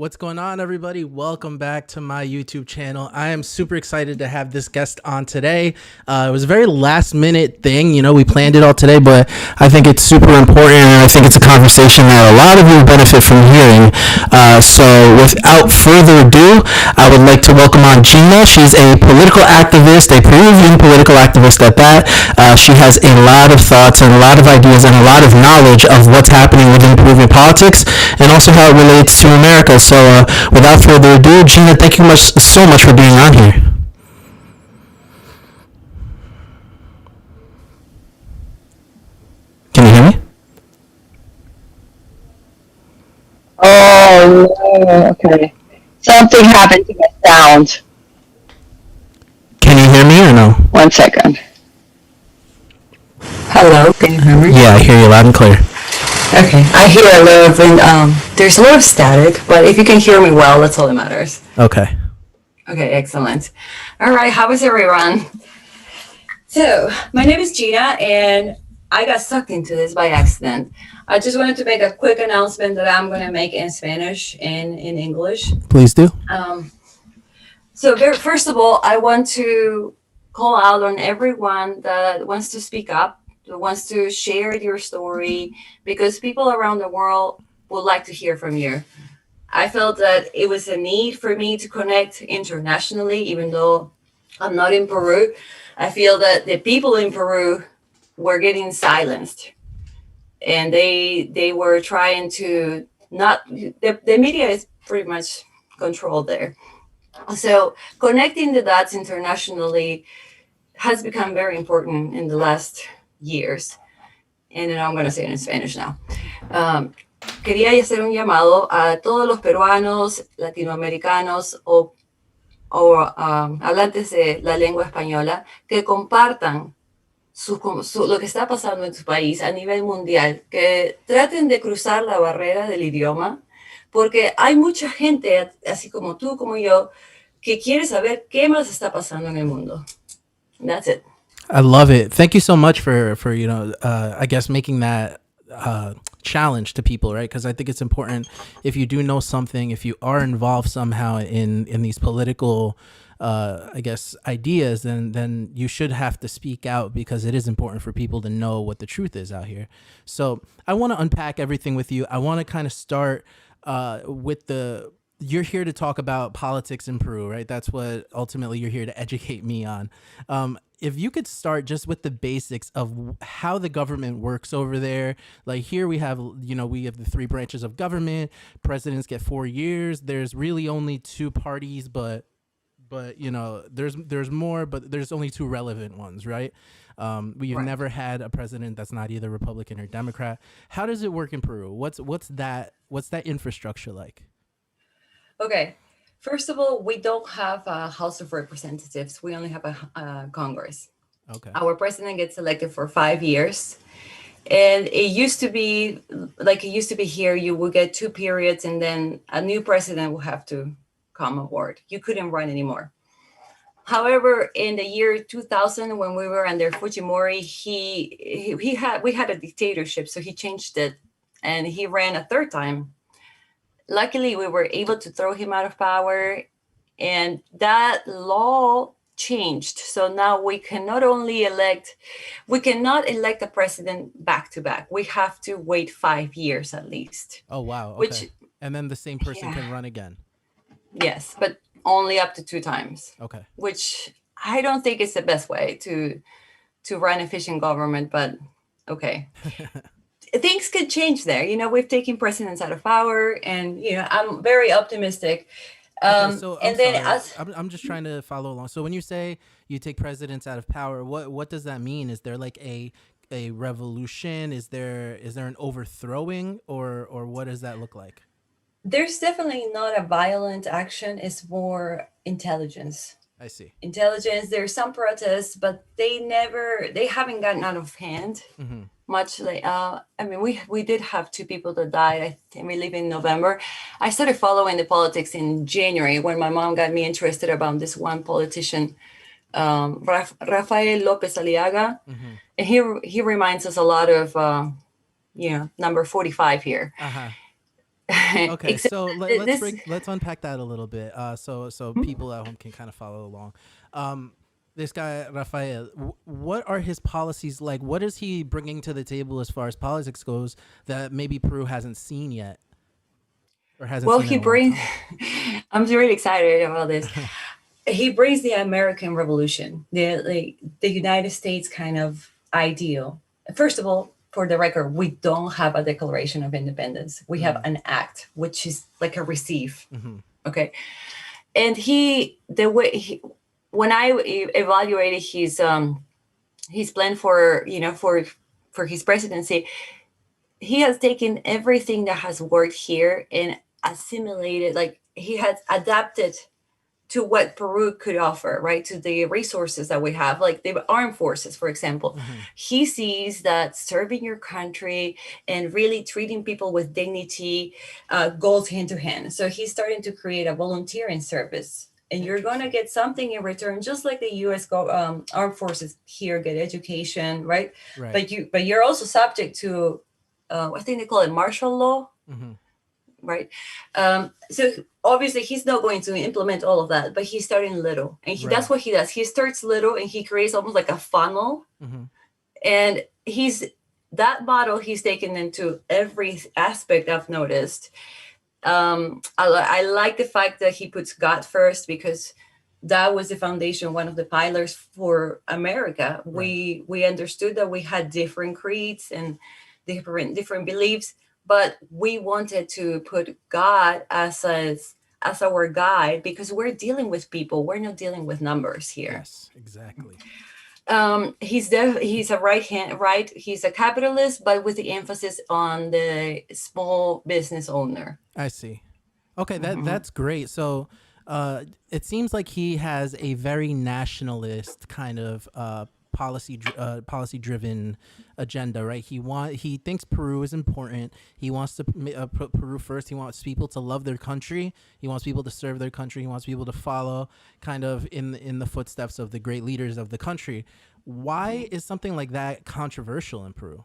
What's going on, everybody? Welcome back to my YouTube channel. I am super excited to have this guest on today. It was a very last minute thing. We planned it all today, but I think it's super important, and I think it's a conversation that a lot of you benefit from hearing. So without further ado, I would like to welcome on Gina. She's a political activist, a Peruvian political activist at that. She has a lot of thoughts and a lot of ideas and a lot of knowledge of what's happening within Peruvian politics and also how it relates to America. So without further ado, Gina, thank you so much for being on here. Can you hear me? Oh, no. Okay. Something happened to my sound. Can you hear me or no? 1 second. Hello, can you hear me? Yeah, I hear you loud and clear. Okay, I hear a little bit, there's a lot of static, but if you can hear me well, that's all that matters. Okay. Okay, excellent. All right, how is everyone? So, my name is Gina, and I got sucked into this by accident. I just wanted to make a quick announcement that I'm going to make in Spanish and in English. Please do. First of all, I want to call out on everyone that wants to speak up, that wants to share your story, because people around the world would like to hear from you. I felt that it was a need for me to connect internationally, even though I'm not in Peru. I feel that the people in Peru were getting silenced, and they were trying to not, the media is pretty much controlled there. So connecting the dots internationally has become very important in the last years. And then I'm going to say it in Spanish now. Quería hacer un llamado a todos los peruanos, latinoamericanos o hablantes de la lengua española que compartan lo que está pasando en su país a nivel mundial, que traten de cruzar la barrera del idioma, porque hay mucha gente, así como tú, como yo, que quiere saber qué más está pasando en el mundo. That's it. I love it. Thank you so much for I guess making that challenge to people, right? Because I think it's important, if you do know something, if you are involved somehow in these political I guess ideas, then you should have to speak out, because it is important for people to know what the truth is out here. So I want to unpack everything with you. I want to kind of start with you're here to talk about politics in Peru, right? That's what ultimately you're here to educate me on. If you could start just with the basics of how the government works over there. Like here we have the three branches of government. Presidents get 4 years. There's really only two parties, but there's more, but there's only two relevant ones, right? We've never had a president that's not either Republican or Democrat. How does it work in Peru? What's that infrastructure like? Okay. First of all, we don't have a House of Representatives. We only have a Congress. Okay. Our president gets elected for 5 years. And it used to be here, you would get 2 periods and then a new president will have to come aboard. You couldn't run anymore. However, in the year 2000, when we were under Fujimori, we had a dictatorship, so he changed it and he ran a third time. Luckily, we were able to throw him out of power, and that law changed. So now we cannot elect a president back to back. We have to wait 5 years at least. Oh, wow. Okay. And then the same person can run again. Yes, but only up to 2 times. Okay. Which I don't think is the best way to run efficient government, but okay. Things could change there. We've taken presidents out of power, and I'm very optimistic. Okay, so I'm just trying to follow along. So when you say you take presidents out of power, what does that mean? Is there like a revolution? Is there an overthrowing, or what does that look like? There's definitely not a violent action. It's more intelligence. I see. Intelligence. There's some protests, but they haven't gotten out of hand. Mm-hmm. Much like, we did have 2 people that died, I believe, in November. I started following the politics in January when my mom got me interested about this one politician, Rafael Lopez Aliaga. Mm-hmm. And he reminds us a lot of, number 45 here. Uh-huh. Okay, Except so this. let's unpack that a little bit, so people at home can kind of follow along. Um, this guy Rafael, what are his policies like? What is he bringing to the table as far as politics goes that maybe Peru hasn't seen yet or hasn't Well, seen in he a long brings. time? I'm really excited about this. He brings the American Revolution, the United States kind of ideal. First of all, for the record, we don't have a Declaration of Independence. We have Mm, an act, which is like a receive. mm-hmm, Okay, and the way when I evaluated his plan for for his presidency, he has taken everything that has worked here and assimilated, like he has adapted to what Peru could offer, right? To the resources that we have, like the armed forces, for example. mm-hmm. He sees that serving your country and really treating people with dignity goes hand to hand. So he's starting to create a volunteering service. And you're going to Interesting. get something in return, just like the U.S. armed forces here get education, right? Right. But you're also subject to, I think they call it martial law, Mm-hmm. right? So obviously he's not going to implement all of that, but he's starting little, and that's Right. what he does. He starts little, and he creates almost like a funnel, Mm-hmm. and he's that model he's taken into every aspect. I've noticed. I like the fact that he puts God first, because that was the foundation, one of the pillars for America. Right. We understood that we had different creeds and different beliefs, but we wanted to put God as our guide, because we're dealing with people. We're not dealing with numbers here. Yes. Exactly. He's a right. He's a capitalist, but with the emphasis on the small business owner. I see. Okay, Mhm. that's great. So, it seems like he has a very nationalist kind of policy driven agenda, right? He thinks Peru is important. He wants to put Peru first. He wants people to love their country. He wants people to serve their country. He wants people to follow kind of in the footsteps of the great leaders of the country. Why is something like that controversial in Peru?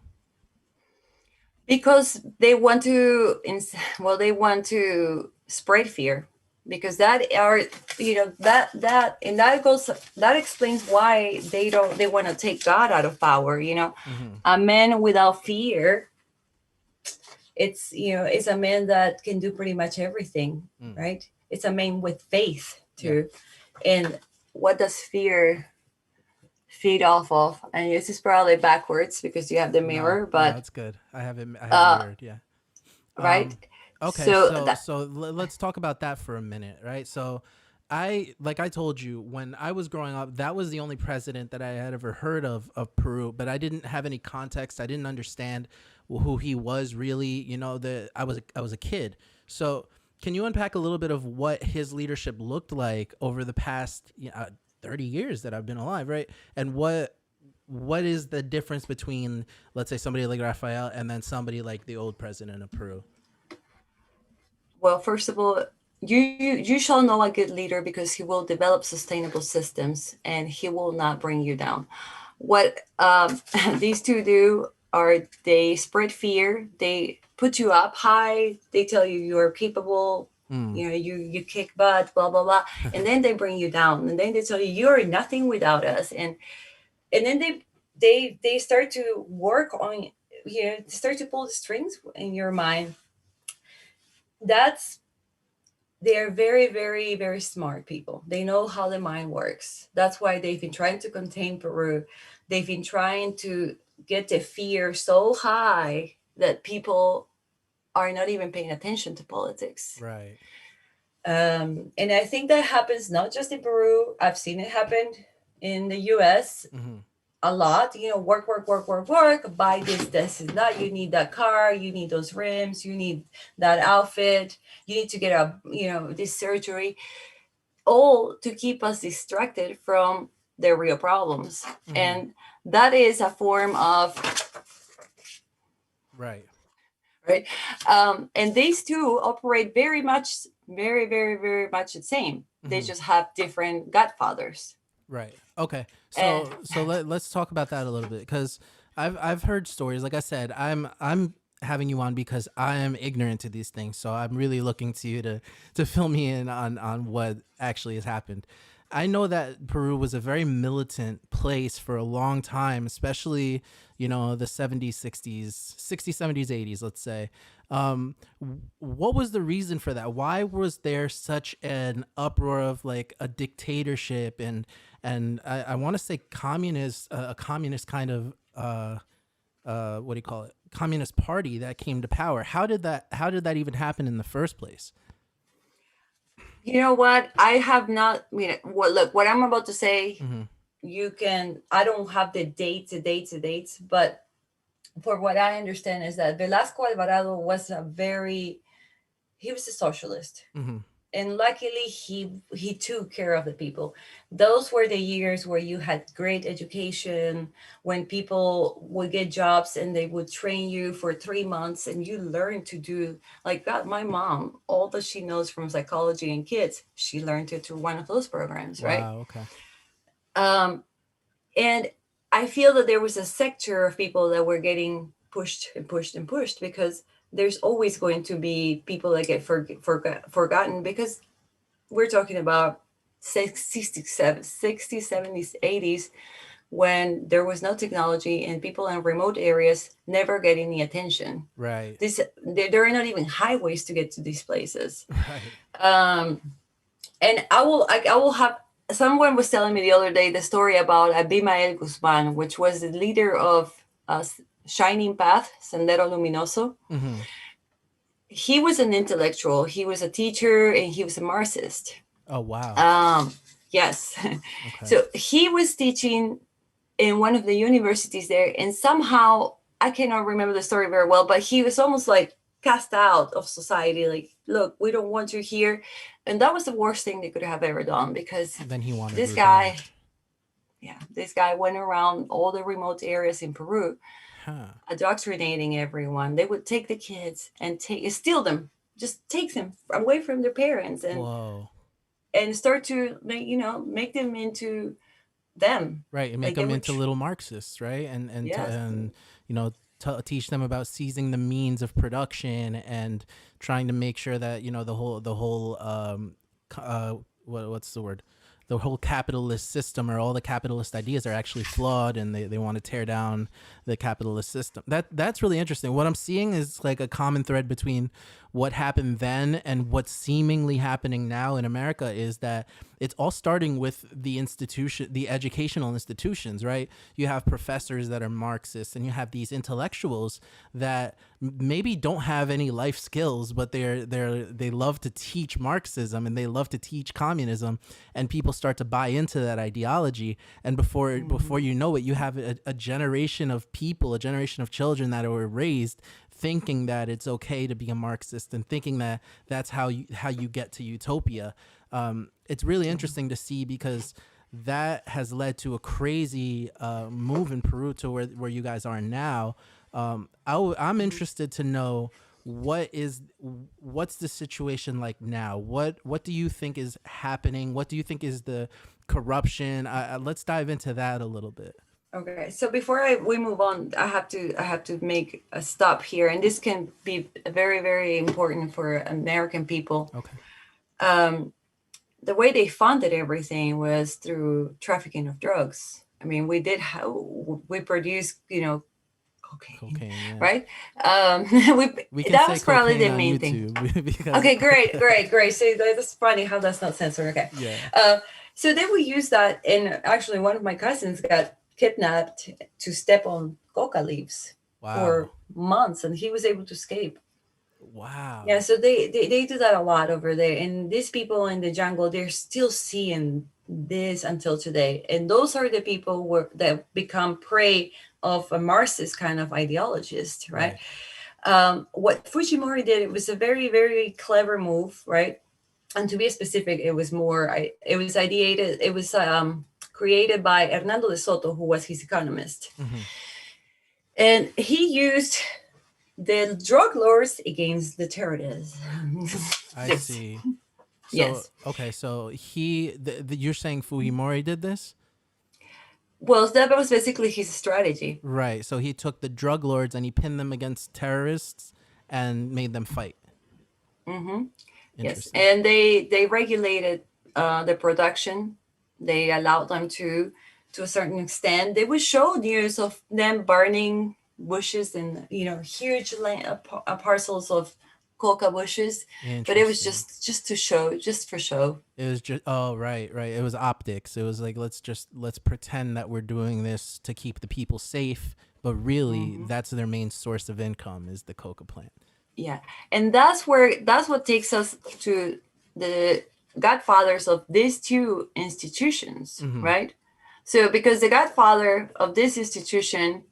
Because they want to well, they want to spread fear, because that are that and that goes, that explains why they want to take God out of power. Mm-hmm. A man without fear, it's a man that can do pretty much everything, Mm. right? It's a man with faith Yeah. too. And what does fear feed off of? And this is probably backwards because you have the No, mirror, no, but it's good. I have it uh mirrored. Yeah. right. Okay, So so that. let's talk about that for a minute, right? So, like I told you when I was growing up, that was the only president that I had ever heard of Peru, but I didn't have any context. I didn't understand who he was really. I was a kid. So, can you unpack a little bit of what his leadership looked like over the past 30 years that I've been alive, right? And what is the difference between, let's say, somebody like Rafael and then somebody like the old president of Peru? Well, first of all, you shall know a good leader because he will develop sustainable systems and he will not bring you down. What these two do are they spread fear, they put you up high, they tell you you're capable, Mm, you kick butt, blah blah blah, and then they bring you down, and then they tell you you're nothing without us, and then they start to work on, start to pull the strings in your mind. That's They're very, very, very smart people. They know how the mind works. That's why they've been trying to contain Peru. They've been trying to get the fear so high that people are not even paying attention to politics. right. And I think that happens not just in Peru. I've seen it happen in the US Mm-hmm. a lot. Work, work, work, work, work, buy this and that. You need that car, you need those rims, you need that outfit, you need to get this surgery, all to keep us distracted from the real problems. Mm-hmm. And that is a form of, Right. right? And these two operate very much, very, very, very much the same. They Mm-hmm. just have different godfathers. Right. Okay. And So let's talk about that a little bit because I've heard stories. Like I said, I'm having you on because I am ignorant to these things. So I'm really looking to you to fill me in on what actually has happened. I know that Peru was a very militant place for a long time, especially, the 70s, 60s, 60s, 70s, 80s, let's say. What was the reason for that? Why was there such an uproar of like a dictatorship and I want to say communist, a communist kind of what do you call it? Communist party that came to power. How did that even happen in the first place? You know what? I have not. What? Look, what I'm about to say. Mm-hmm. You can. I don't have the dates, but for what I understand is that Velasco Alvarado was a very. He was a socialist, Mm-hmm. and luckily he took care of the people. Those were the years where you had great education, when people would get jobs and they would train you for 3 months and you learn to do like that. My mom, all that she knows from psychology and kids, she learned it through one of those programs, right? Wow. Okay. um, and I feel that there was a sector of people that were getting pushed and pushed and pushed, because there's always going to be people that get forgotten, because we're talking about 60s, 70s, 80s, when there was no technology and people in remote areas never get any attention. Right. There are not even highways to get to these places. Right. And I will have, someone was telling me the other day the story about Abimael Guzman, which was the leader of Shining Path, Sendero Luminoso. Mm-hmm. He was an intellectual, he was a teacher, and he was a Marxist. Oh wow. Yes. Okay. So he was teaching in one of the universities there, and somehow I cannot remember the story very well, but he was almost like cast out of society. Like, look, we don't want you here, and that was the worst thing they could have ever done, because Then he wanted this guy, revenge. yeah, this guy went around all the remote areas in Peru, Huh. indoctrinating everyone. They would take the kids and steal them, just take them away from their parents, Whoa. and start to make them into them. Right, and make Like they them would, into little Marxists, right? yes, And teach them about seizing the means of production and trying to make sure that the whole what's the word, the whole capitalist system or all the capitalist ideas are actually flawed, and they want to tear down the capitalist system. That's really interesting. What I'm seeing is like a common thread between what happened then and what's seemingly happening now in America is that it's all starting with the educational institutions, right? You have professors that are Marxists, and you have these intellectuals that maybe don't have any life skills, but they love to teach Marxism and they love to teach communism, and people start to buy into that ideology. And before you know it, you have a generation of people, a generation of children that were raised thinking that it's okay to be a Marxist and thinking that that's how you get to utopia. It's really interesting to see, because that has led to a crazy move in Peru to where you guys are now. I'm interested to know what's the situation like now. What do you think is happening? What do you think is the corruption? Let's dive into that a little bit. okay. So before we move on, I have to make a stop here, and this can be very, very important for American people. Okay. The way they funded everything was through trafficking of drugs. I mean, we produced, cocaine, Cocaine. Yeah. right? We can That say was probably cocaine the on main thing. YouTube because Okay, great, great, great. So that's funny how that's not censored. Okay. yeah. So they would use that, and actually, one of my cousins got kidnapped to step on coca leaves Wow. for months, and he was able to escape. Yeah, Wow. so they do that a lot over there, and these people in the jungle, they're still seeing this until today, and those are the people that become prey of a Marxist kind of ideologist, right? Right. What Fujimori did, it was a very, very clever move, right? And to be specific, it was ideated, it was created by Hernando de Soto, who was his economist, Hmm. and he used the drug lords against the terrorists. I Yes, see. So yes. okay, so you're saying Fujimori did this? Well, that was basically his strategy. Right. So he took the drug lords and he pinned them against terrorists and made them fight. Yes, Interesting. and they regulated the production. They allowed them to a certain extent. They would show news of them burning bushes and huge parcels of coca bushes, but it was Interesting. just to show, just for show. It was just right, right. It was optics. It was like let's pretend that we're doing this to keep the people safe, but really that's their main source of income is the coca plant. Yeah, and that's what takes us to the godfathers of these two institutions, right? So because the godfather of this institution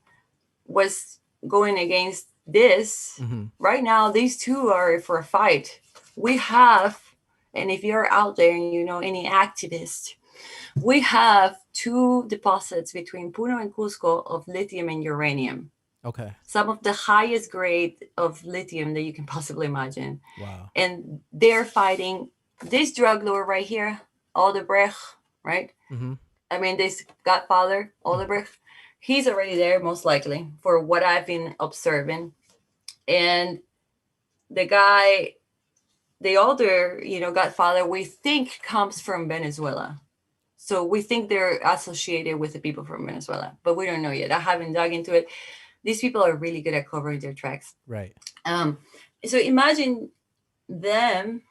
was going against this, right now these two are for a fight. We have, and if you're out there and you know any activist, we have two deposits between Puno and Cusco of lithium and uranium, Okay. some of the highest grade of lithium that you can possibly imagine. Wow. And they're fighting this drug lord right here, Odebrecht, right? I mean, this godfather, Odebrecht, he's already there, most likely, for what I've been observing. And the guy, the older, godfather, we think comes from Venezuela. So we think they're associated with the people from Venezuela, but we don't know yet. I haven't dug into it. These people are really good at covering their tracks. Right. Um, so imagine them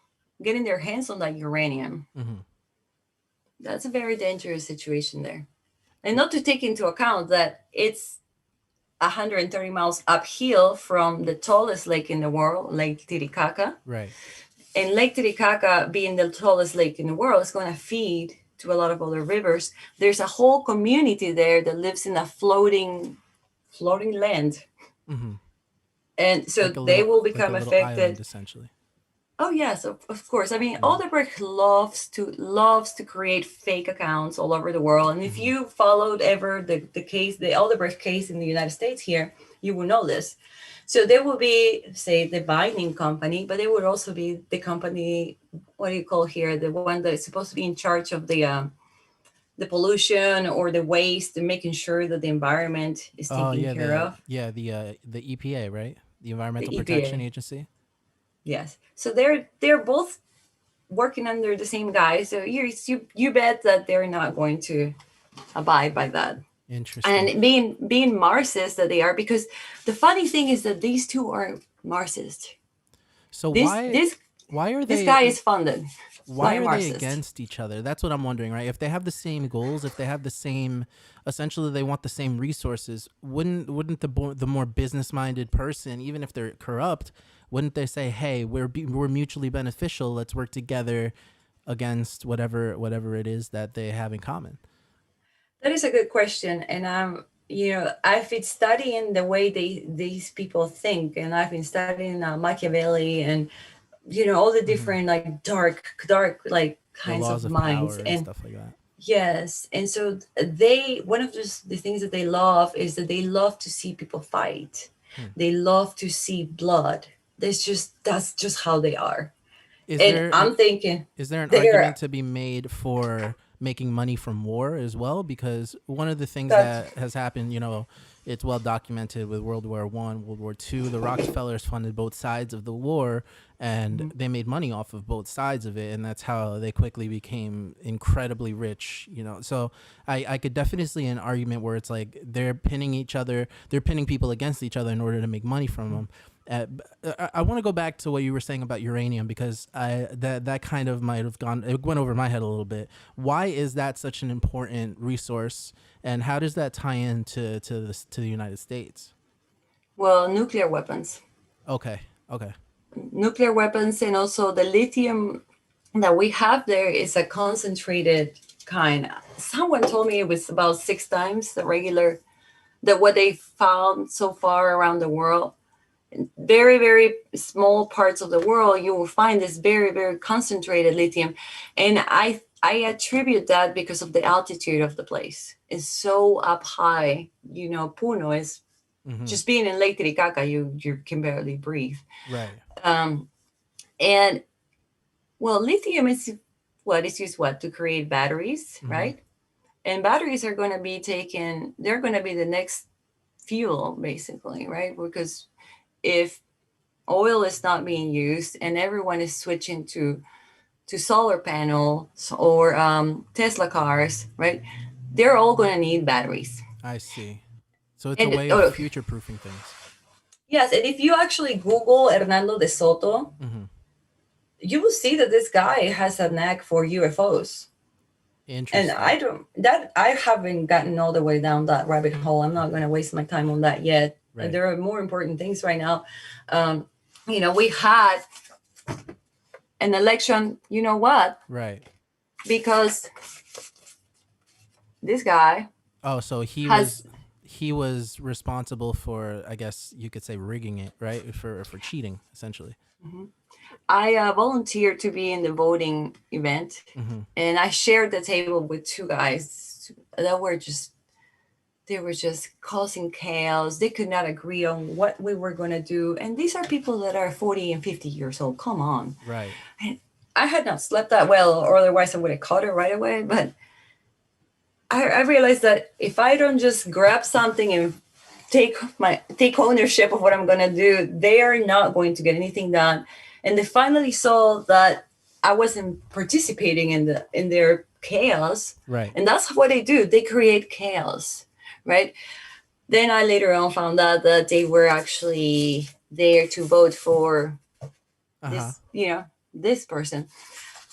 getting their hands on that uranium. That's a very dangerous situation there. And not to take into account that it's 130 miles uphill from the tallest lake in the world, Lake Titicaca. Right. And Lake Titicaca, being the tallest lake in the world, is going to feed to a lot of other rivers. There's a whole community there that lives in a floating land. And so Like a they little will like a become little island affected. essentially. Oh yes, of course. I mean, Odebrecht loves to create fake accounts all over the world. And if you followed ever the case, the Odebrecht case in the United States here, you will know this. So there will be, say, the mining company, but there would also be the company. What do you call here? The one that is supposed to be in charge of the pollution or the waste and making sure that the environment is Oh taken yeah, care of. the EPA, right? The Environmental The Protection EPA. Agency. Yes. So they're both working under the same guy. So you bet that they're not going to abide by that. Interesting. And being Marxist that they are, because the funny thing is that these two are Marxist. So This why this why are this guy they is funded why by a are they Marxist. against each other? That's what I'm wondering, right? If they have the same goals, if they have the same, essentially they want the same resources, wouldn't the more business minded person, even if they're corrupt, wouldn't they say, "Hey, we're mutually beneficial. Let's work together against whatever it is that they have in common." That is a good question, and I've been studying the way these people think, and I've been studying Machiavelli and all the different like dark like The kinds laws of of minds. power and And stuff like that. yes, and so they one of the things that they love is that they love to see people fight. They love to see blood. That's just how they are. Is And there an I'm thinking is there an argument they're to be made for making money from war as well? Because one of the things that that has happened, it's well documented with World War I, World War II. The Rockefellers funded both sides of the war, and they made money off of both sides of it, and that's how they quickly became incredibly rich. So I could definitely see an argument where it's like they're pinning people against each other in order to make money from them. I want to go back to what you were saying about uranium because that kind of might have it went over my head a little bit. Why is that such an important resource, and how does that tie into to the United States? well, nuclear weapons. Okay, okay, Nuclear weapons, and also the lithium that we have there is a concentrated kind. Someone told me it was about 6 times the regular that what they found so far around the world. Very, very small parts of the world, you will find this very, very concentrated lithium. And I attribute that because of the altitude of the place. It's so up high. Puno is just being in Lake Titicaca, you can barely breathe. right. And well, lithium is what is used to create batteries, right? And batteries are going to be taken, they're going to be the next fuel, basically, right? Because if oil is not being used and everyone is switching to solar panels or Tesla cars, right? They're all going to need batteries. I see. So it's a And way of future proofing things. yes, and if you actually Google Hernando de Soto, Mm-hmm. you will see that this guy has a knack for UFOs. And Interesting. I haven't gotten all the way down that rabbit hole. I'm not going to waste my time on that yet. Right. There are more important things right now. We had an election. You know what? Right. Because this guy Oh, so has. he was responsible for, I guess you could say, rigging it, right? For cheating, essentially. Mhm. I volunteered to be in the voting event, Mm-hmm. and I shared the table with two guys that were just causing chaos. They could not agree on what we were going to do. And these are people that are 40 and 50 years old. Come on. Right. And I had not slept that well, or otherwise I would have caught it right away. But I realized that if I don't just grab something and take ownership of what I'm going to do, they are not going to get anything done. And they finally saw that I wasn't participating in their chaos. Right. And that's what they do. They create chaos, right? Then I later on found out that they were actually there to vote for Uh-huh. this person.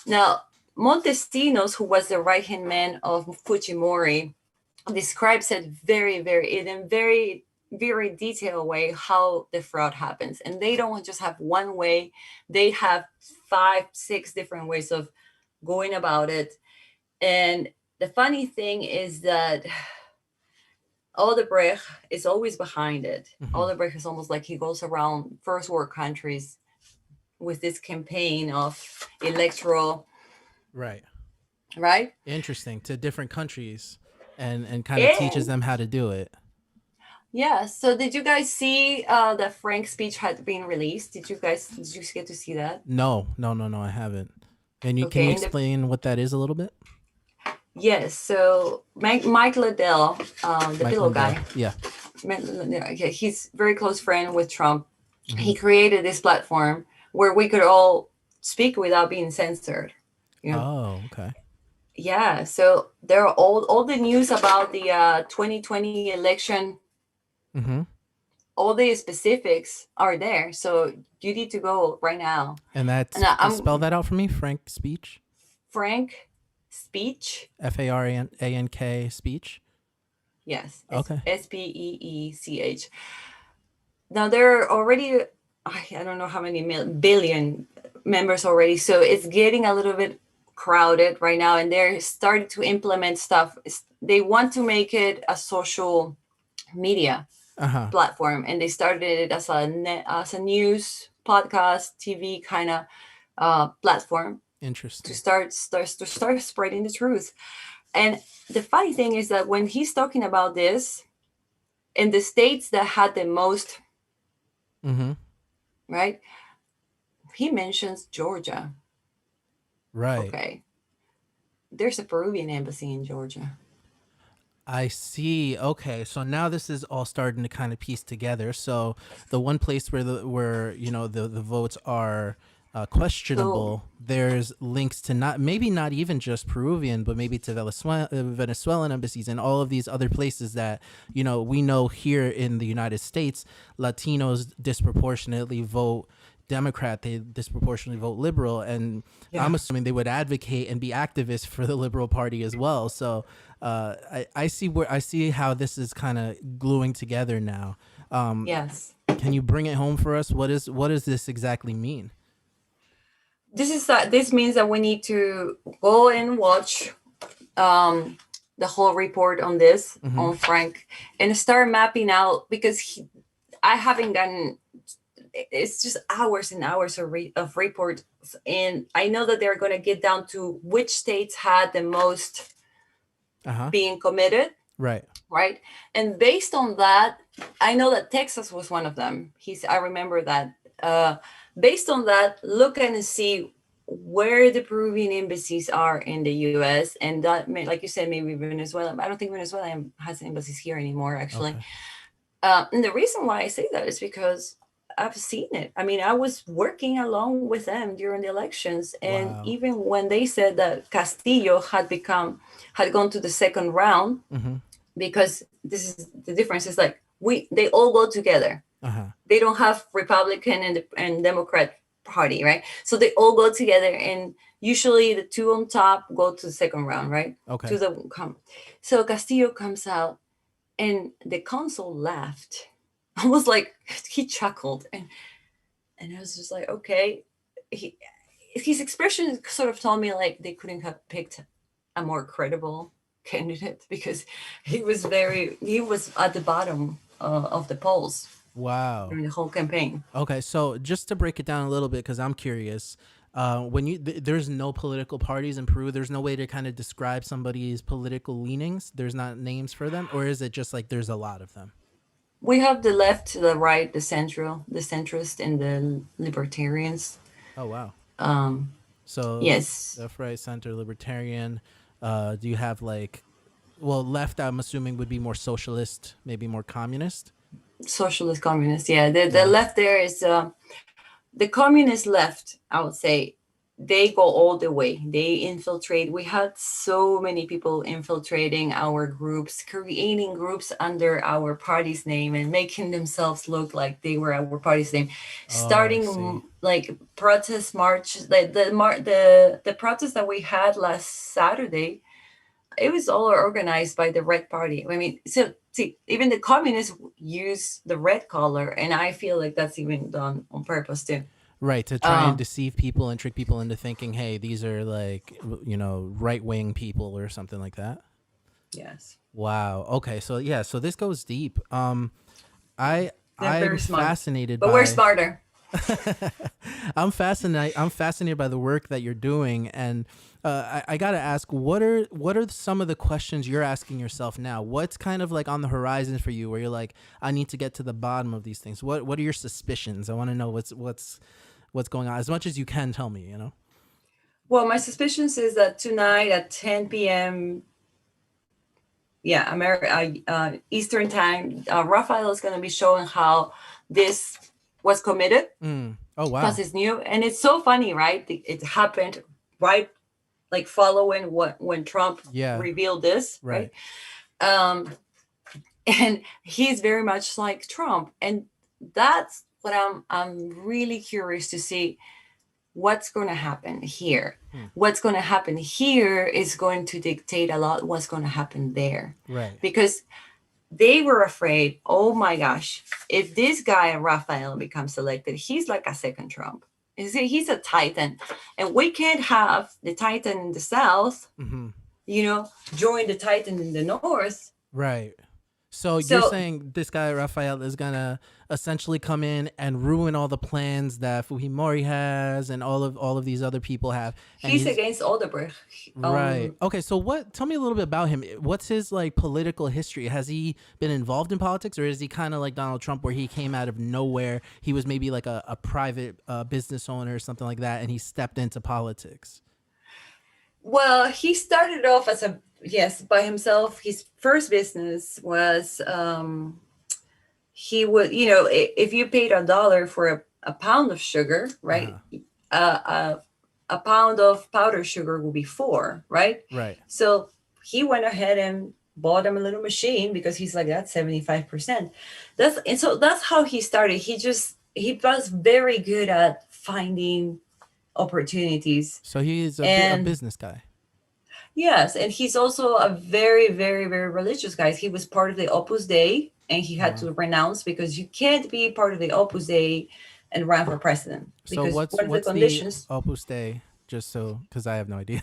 Now, Montesinos, who was the right hand man of Fujimori, describes it in a very detailed way how the fraud happens. And they don't just have one way; they have 5, 6 different ways of going about it. And the funny thing is that Odebrecht is always behind it. Mm-hmm. Odebrecht is almost like he goes around first world countries with this campaign of electoral, Right. right? Interesting. To different countries, and kind of teaches And them how to do it. yeah, so did you guys see that Frank's speech had been released? Did you get to see that? No, no, no, no. I haven't. And can you Okay, explain what that is a little bit? yes, so Mike Liddell, the Mike pillow Lindell. guy, Yeah. okay, he's very close friend with Trump. Mm-hmm. He created this platform where we could all speak without being censored. You know, Oh, okay. yeah. So there are all the news about the 2020 election. Mm-hmm. All the specifics are there, so you need to go right now. And And that's, spell I'm that out for me. Frank speech. Frank speech. FARANK speech. Yes, it's Okay. SPEECH. Now there are already, I don't know how many billion members already, so it's getting a little bit crowded right now, and they're starting to implement stuff. They want to make it a social media Uh-huh. platform, and they started it as a news podcast TV kind of platform to Interesting. start spreading the truth. And the funny thing is that when he's talking about this, in the states that had the most, Mm-hmm. right, he mentions Georgia. Right. Okay, there's a Peruvian embassy in Georgia. I see. Okay, so now this is all starting to kind of piece together. So the one place where the votes are So questionable, there's links to not even just Peruvian, but maybe to Venezuelan embassies and all of these other places that we know here in the United States, Latinos disproportionately vote Democrat, they disproportionately vote liberal, and yeah, I'm assuming they would advocate and be activists for the Liberal Party as well. So I see how this is kind of gluing together now. yes. Can you bring it home for us? What does this exactly mean? This means that we need to go and watch the whole report on this Mm-hmm. on Frank and start mapping out, because I haven't gotten, it's just hours and hours of reports, and I know that they're going to get down to which states had the most Uh-huh. being committed, Right. right? And based on that, I know that Texas was one of them. I remember that. Based on that, look and see where the Peruvian embassies are in the U.S. and that, like you said, maybe Venezuela. I don't think Venezuela has embassies here anymore, actually. Okay. And the reason why I say that is because I've seen it. I mean, I was working along with them during the elections, and Wow. even when they said that Castillo had gone to the second round, Mm-hmm. because this is the difference. Is like they all go together. Uh-huh. They don't have Republican and Democrat party, right? So they all go together, and usually the two on top go to the second round, right? To Okay. the so Castillo comes out, and the consul laughed. Almost like he chuckled, and I was just like, okay. He, his expression sort of told me like they couldn't have picked a more credible candidate, because he was at the bottom of the polls Wow. during the whole campaign. Okay, so just to break it down a little bit, because I'm curious, when there's no political parties in Peru, there's no way to kind of describe somebody's political leanings. There's not names for them, or is it just like there's a lot of them? We have the left, the right, the centrist, and the libertarians. Oh wow. Um, So yes, left, right, center, libertarian. Do you have like, well, left? I'm assuming would be more socialist, maybe more communist. socialist, communist. Yeah, the Yeah. left there is the communist left. I would say they go all the way. They infiltrate. We had so many people infiltrating our groups, creating groups under our party's name and making themselves look like they were our party's name, Oh, I starting see. like protest marches, like the protest that we had last Saturday. It was all organized by the Red Party. I mean, so see, even the communists use the red color, and I feel like that's even done on purpose too. Right, to try and Um, deceive people and trick people into thinking, hey, these are like, right wing people or something like that. yes, Wow. Okay. So yeah. So this goes deep. I they're I'm very smart, fascinated but we're by. smarter. I'm fascinated by the work that you're doing, and I gotta ask, what are some of the questions you're asking yourself now? What's kind of like on the horizon for you, where you're like, I need to get to the bottom of these things. What are your suspicions? I want to know what's going on, as much as you can tell me. Well, my suspicions is that tonight at 10 p.m. Yeah, Eastern time, Rafael is going to be showing how this was committed, Oh because wow. it's new and it's so funny, right? It happened right like following what when Trump Yeah. revealed this, right? Right. Um, and he's very much like Trump, and that's what I'm really curious to see what's going to happen here. Hmm. What's going to happen here is going to dictate a lot what's going to happen there, Right. because they were afraid. Oh my gosh, if this guy Rafael becomes elected, he's like a second Trump. He's a titan, and we can't have the titan in the south, Mm-hmm. join the titan in the north. Right. So you're So saying this guy Raphael is gonna essentially come in and ruin all the plans that Fujimori has and all of these other people have, and he's he's against Odeberg. right. Okay, so what? Tell me a little bit about him. What's his like political history? Has he been involved in politics, or is he kind of like Donald Trump, where he came out of nowhere? He was maybe like a private business owner or something like that, and he stepped into politics. Well, he started off as a yes by himself. His first business was he would if you paid $1 for a pound of sugar, Uh right? huh. A pound of powdered sugar will be 4, right? Right. So he went ahead and bought him a little machine, because he's like, that's 75%. That's how he started. He was very good at finding opportunities. So he's a And business guy. yes, and he's also a very, very, very religious guy. He was part of the Opus Dei, and he had Uh-huh. to renounce, because you can't be part of the Opus Dei and run for president, So because what's one of the what's the conditions Opus Dei? Just so, because I have no idea.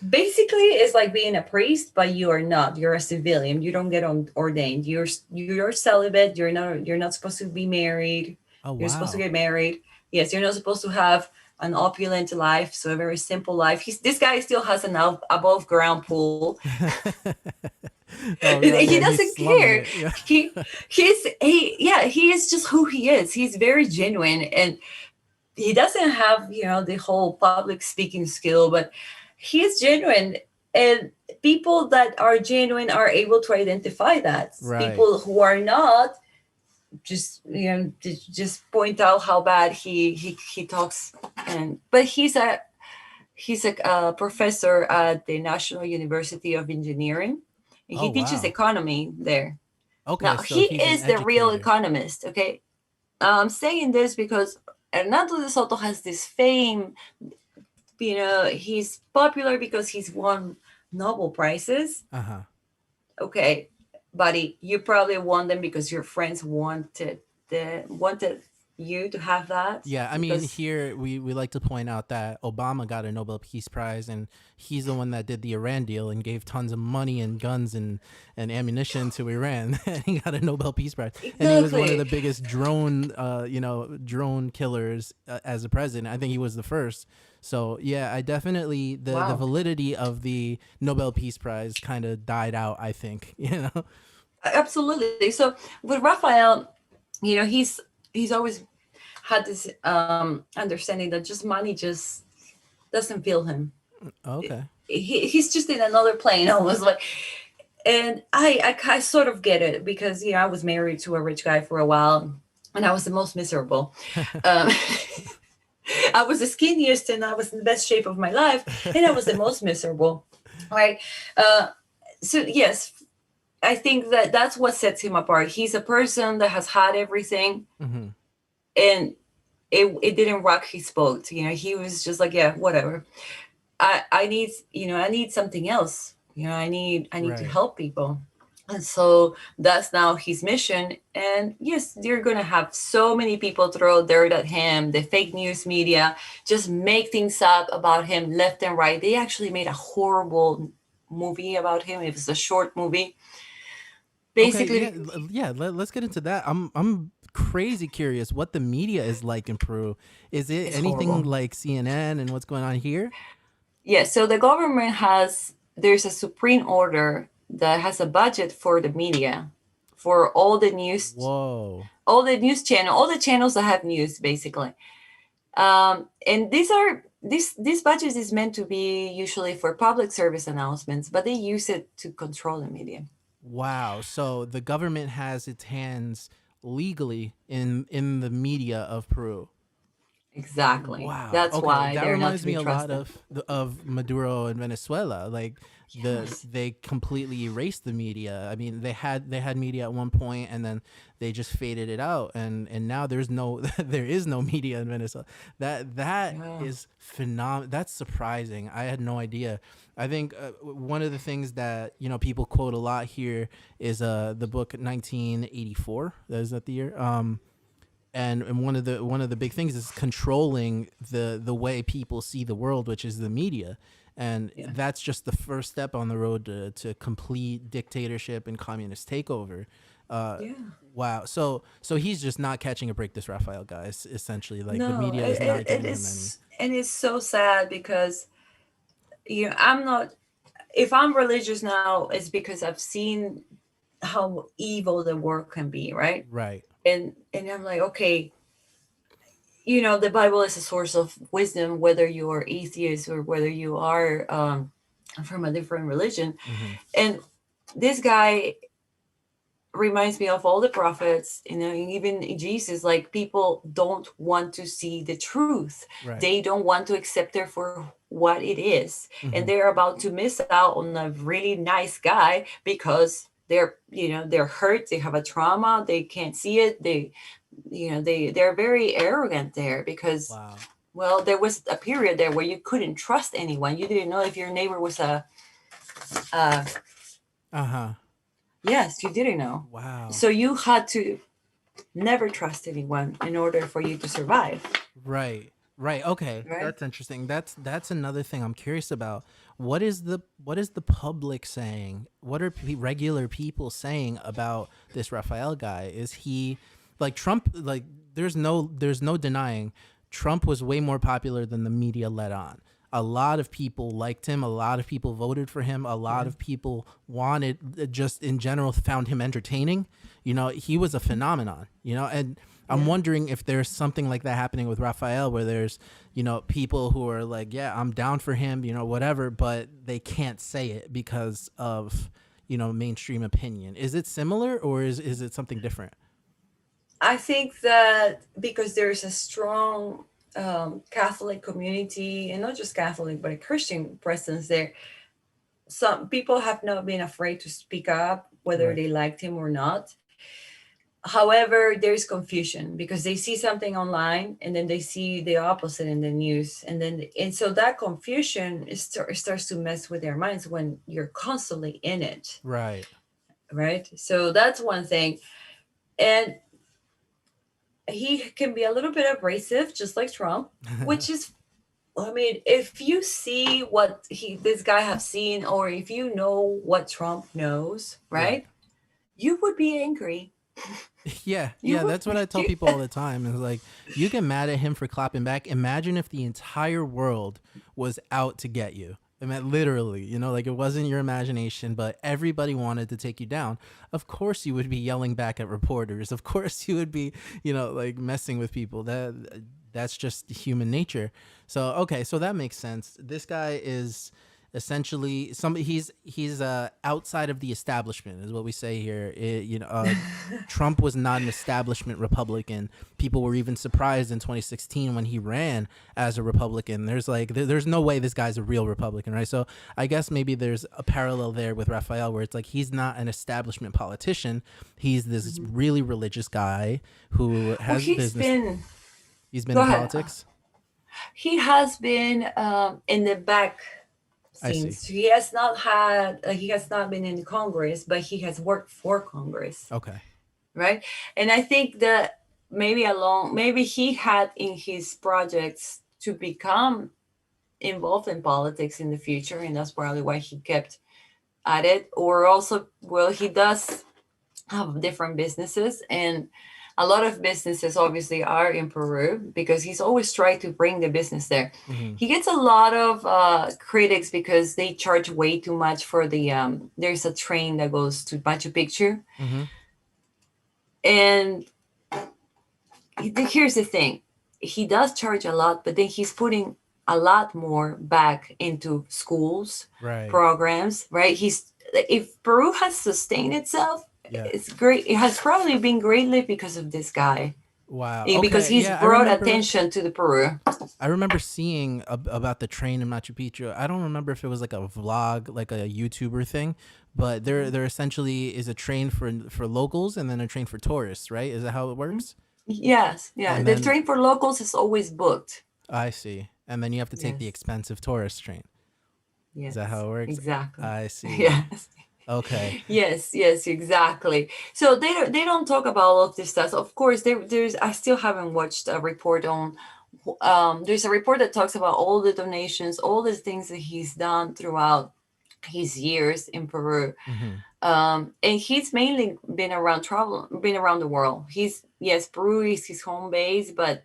basically is like being a priest, but you are not. You're a civilian. You don't get ordained. You're celibate. You're not supposed to be married. Oh You're supposed to wow. get married. Yes, you're not supposed to have an opulent life, so a very simple life. This guy still has an above ground pool. Oh yeah, He yeah. He's doesn't slumming care. it. Yeah. He is just who he is. He's very genuine, and he doesn't have, the whole public speaking skill, but he's genuine. And people that are genuine are able to identify that. Right. People who are not just, just point out how bad he talks. And but he's a professor at the National University of Engineering, and Oh he teaches wow. economy there. Okay, Now so he he's an is the real educator. economist. Okay, I'm saying this because Hernando de Soto has this fame. He's popular because he's won Nobel prizes. Uh-huh. Okay, buddy, you probably won them because your friends wanted you to have that Yeah, I mean, because here we like to point out that Obama got a Nobel Peace Prize, and he's the one that did the Iran deal and gave tons of money and guns and ammunition to Iran. And he got a Nobel Peace Prize, and he was one of the exactly. biggest drone killers as a president. I think he was the first. So yeah, I definitely the Wow. validity of the Nobel Peace Prize kind of died out. I think Absolutely. So with Raphael, he's always had this understanding that just money just doesn't feel him. Okay. He's just in another plane, almost like. And I sort of get it because I was married to a rich guy for a while, and I was the most miserable. Um, I was the skinniest, and I was in the best shape of my life, and I was the most miserable. Right. Uh, so yes, I think that that's what sets him apart. He's a person that has had everything, Hmm. and it didn't rock his boat. He was just like, yeah, whatever. I need something else. I need to Right. help people. And so that's now his mission. And yes, you're gonna have so many people throw dirt at him. The fake news media just make things up about him left and right. They actually made a horrible movie about him. It was a short movie. Okay, yeah, Basically, yeah. Let's get into that. I'm crazy curious what the media is like in Peru. Is it it's anything horrible. like CNN and what's going on here? Yeah, so the government there's a supreme order that has a budget for the media, for Whoa. all the channels that have news, basically. And this budget is meant to be usually for public service announcements, but they use it to control the media. Wow. So the government has its hands legally in the media of Peru. Exactly. Wow. That's Okay, why that they're not to reminds me be a lot trusted. of Maduro and Venezuela. Like Yes. they completely erased the media. I mean, they had media at one point, and then they just faded it out, and now there's no there is no media in Venezuela. That Yeah. is phenomenal. That's surprising. I had no idea. I think one of the things that people quote a lot here is the book 1984. Is that the year? And one of the big things is controlling the way people see the world, which is the media, and Yeah. that's just the first step on the road to complete dictatorship and communist takeover. uh Yeah. wow. So he's just not catching a break, this Rafael guy, essentially. Like the No, media is not it giving him any. is, and it's so sad because I'm not. If I'm religious now, it's because I've seen how evil the world can be, right? Right. And I'm like, okay, the Bible is a source of wisdom, whether you are atheist or whether you are from a different religion. Hmm. And this guy reminds me of all the prophets, and even Jesus. Like, people don't want to see the truth. Right. They don't want to accept it for what it is, and Hmm. they're about to miss out on a really nice guy because they're hurt. They have a trauma. They can't see it. They're very arrogant there because, Wow. well, there was a period there where you couldn't trust anyone. You didn't know if your neighbor was a Uh-huh. yes, you didn't know. Wow. So you had to never trust anyone in order for you to survive, Right. Right. Okay. right? That's interesting. That's another thing I'm curious about. What is the public saying? What are regular people saying about this Rafael guy? Is he like Trump? Like there's no denying Trump was way more popular than the media let on. A lot of people liked him. A lot of people voted for him. A lot Yeah. of people wanted, just in general, found him entertaining. He was a phenomenon, and I'm Yeah. wondering if there's something like that happening with Rafael, where there's, people who are like, yeah, I'm down for him, whatever, but they can't say it because of, mainstream opinion. Is it similar, or is it something different? I think that because there's a strong Catholic community, and not just Catholic, but a Christian presence there, some people have not been afraid to speak up, whether Right. they liked him or not. However, there's confusion because they see something online and then they see the opposite in the news, and so that confusion starts to mess with their minds when you're constantly in it, Right. right? So that's one thing, and he can be a little bit abrasive, just like Trump, which is, I mean, if you see what this guy have seen, or if you know what Trump knows, Right. right, you would be angry. Yeah, You yeah, would that's what I tell be. people all the time. Is like, you get mad at him for clapping back. Imagine if the entire world was out to get you. I mean, literally, like, it wasn't your imagination, but everybody wanted to take you down. Of course, you would be yelling back at reporters. Of course, you would be, like, messing with people. That's just human nature. So, okay, so that makes sense. This guy is essentially he's outside of the establishment, is what we say here. Trump was not an establishment Republican. People were even surprised in 2016 when he ran as a Republican. There's no way this guy's a real Republican, right? So I guess maybe there's a parallel there with Rafael, where it's like he's not an establishment politician. He's this really religious guy who Well, has business. He's been go in ahead. politics. He has been in the back I see. scenes. He has not been in Congress, but he has worked for Congress, Okay. right? And I think that maybe he had in his projects to become involved in politics in the future, and that's probably why he kept at it. Or also, well, he does have different businesses, and a lot of businesses obviously are in Peru because he's always tried to bring the business there. Hmm. He gets a lot of critics because they charge way too much for the there's a train that goes to Machu Picchu, Hmm. and here's the thing, he does charge a lot, but then he's putting a lot more back into schools, Right. programs, right? He's If Peru has sustained itself, Yeah. it's great. It has probably been greatly because of this guy, Wow. because Okay. he's Yeah, brought attention to the Peru. I remember seeing about the train in Machu Picchu. I don't remember if it was like a vlog, like a YouTuber thing, but there essentially is a train for locals and then a train for tourists, right? Is that how it works? Yes, yeah. And The then train for locals is always booked. I see. And then you have to take the Yes, expensive tourist train. Is that yes, how it works? exactly. I see. Yes. Okay. Yes, exactly. So they don't talk about all of this stuff. Of course, there's I still haven't watched a report on. There's a report that talks about all the donations, all the things that he's done throughout his years in Peru. Hmm. And he's mainly been around the world. Yes, Peru is his home base, but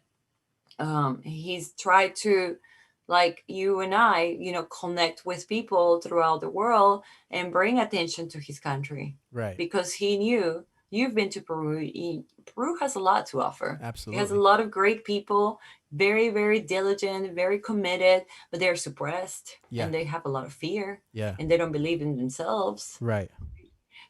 he's tried to, like you and I, connect with people throughout the world and bring attention to his country, Right. because he knew, you've been to Peru. Peru has a lot to offer. It has a Absolutely. lot of great people, very, very diligent, very committed, but they're suppressed Yeah. and they have a lot of fear Yeah. and they don't believe in themselves. Right.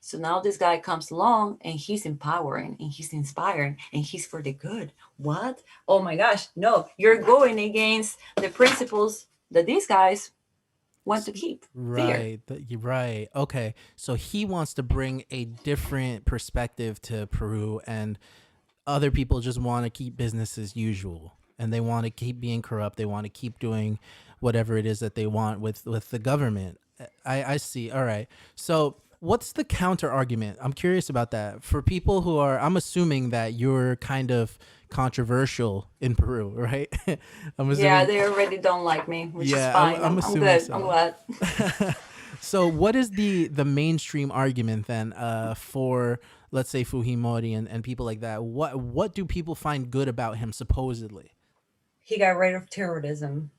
So now this guy comes along and he's empowering and he's inspiring and he's for the good. What? Oh my gosh, no, you're going against the principles that these guys want to keep. Fear. Right. You're right. Okay. So he wants to bring a different perspective to Peru, and other people just want to keep business as usual, and they want to keep being corrupt. They want to keep doing whatever it is that they want with the government. I see. All right. So what's the counter argument? I'm curious about that. For people who are, I'm assuming that you're kind of controversial in Peru, right? I'm Yeah, assuming. they already don't like me, which is Yeah, fine. I'm I'm assuming good. I'm so. glad. So what is the mainstream argument then, for, let's say, Fujimori and people like that? What do people find good about him, supposedly? He got rid of terrorism.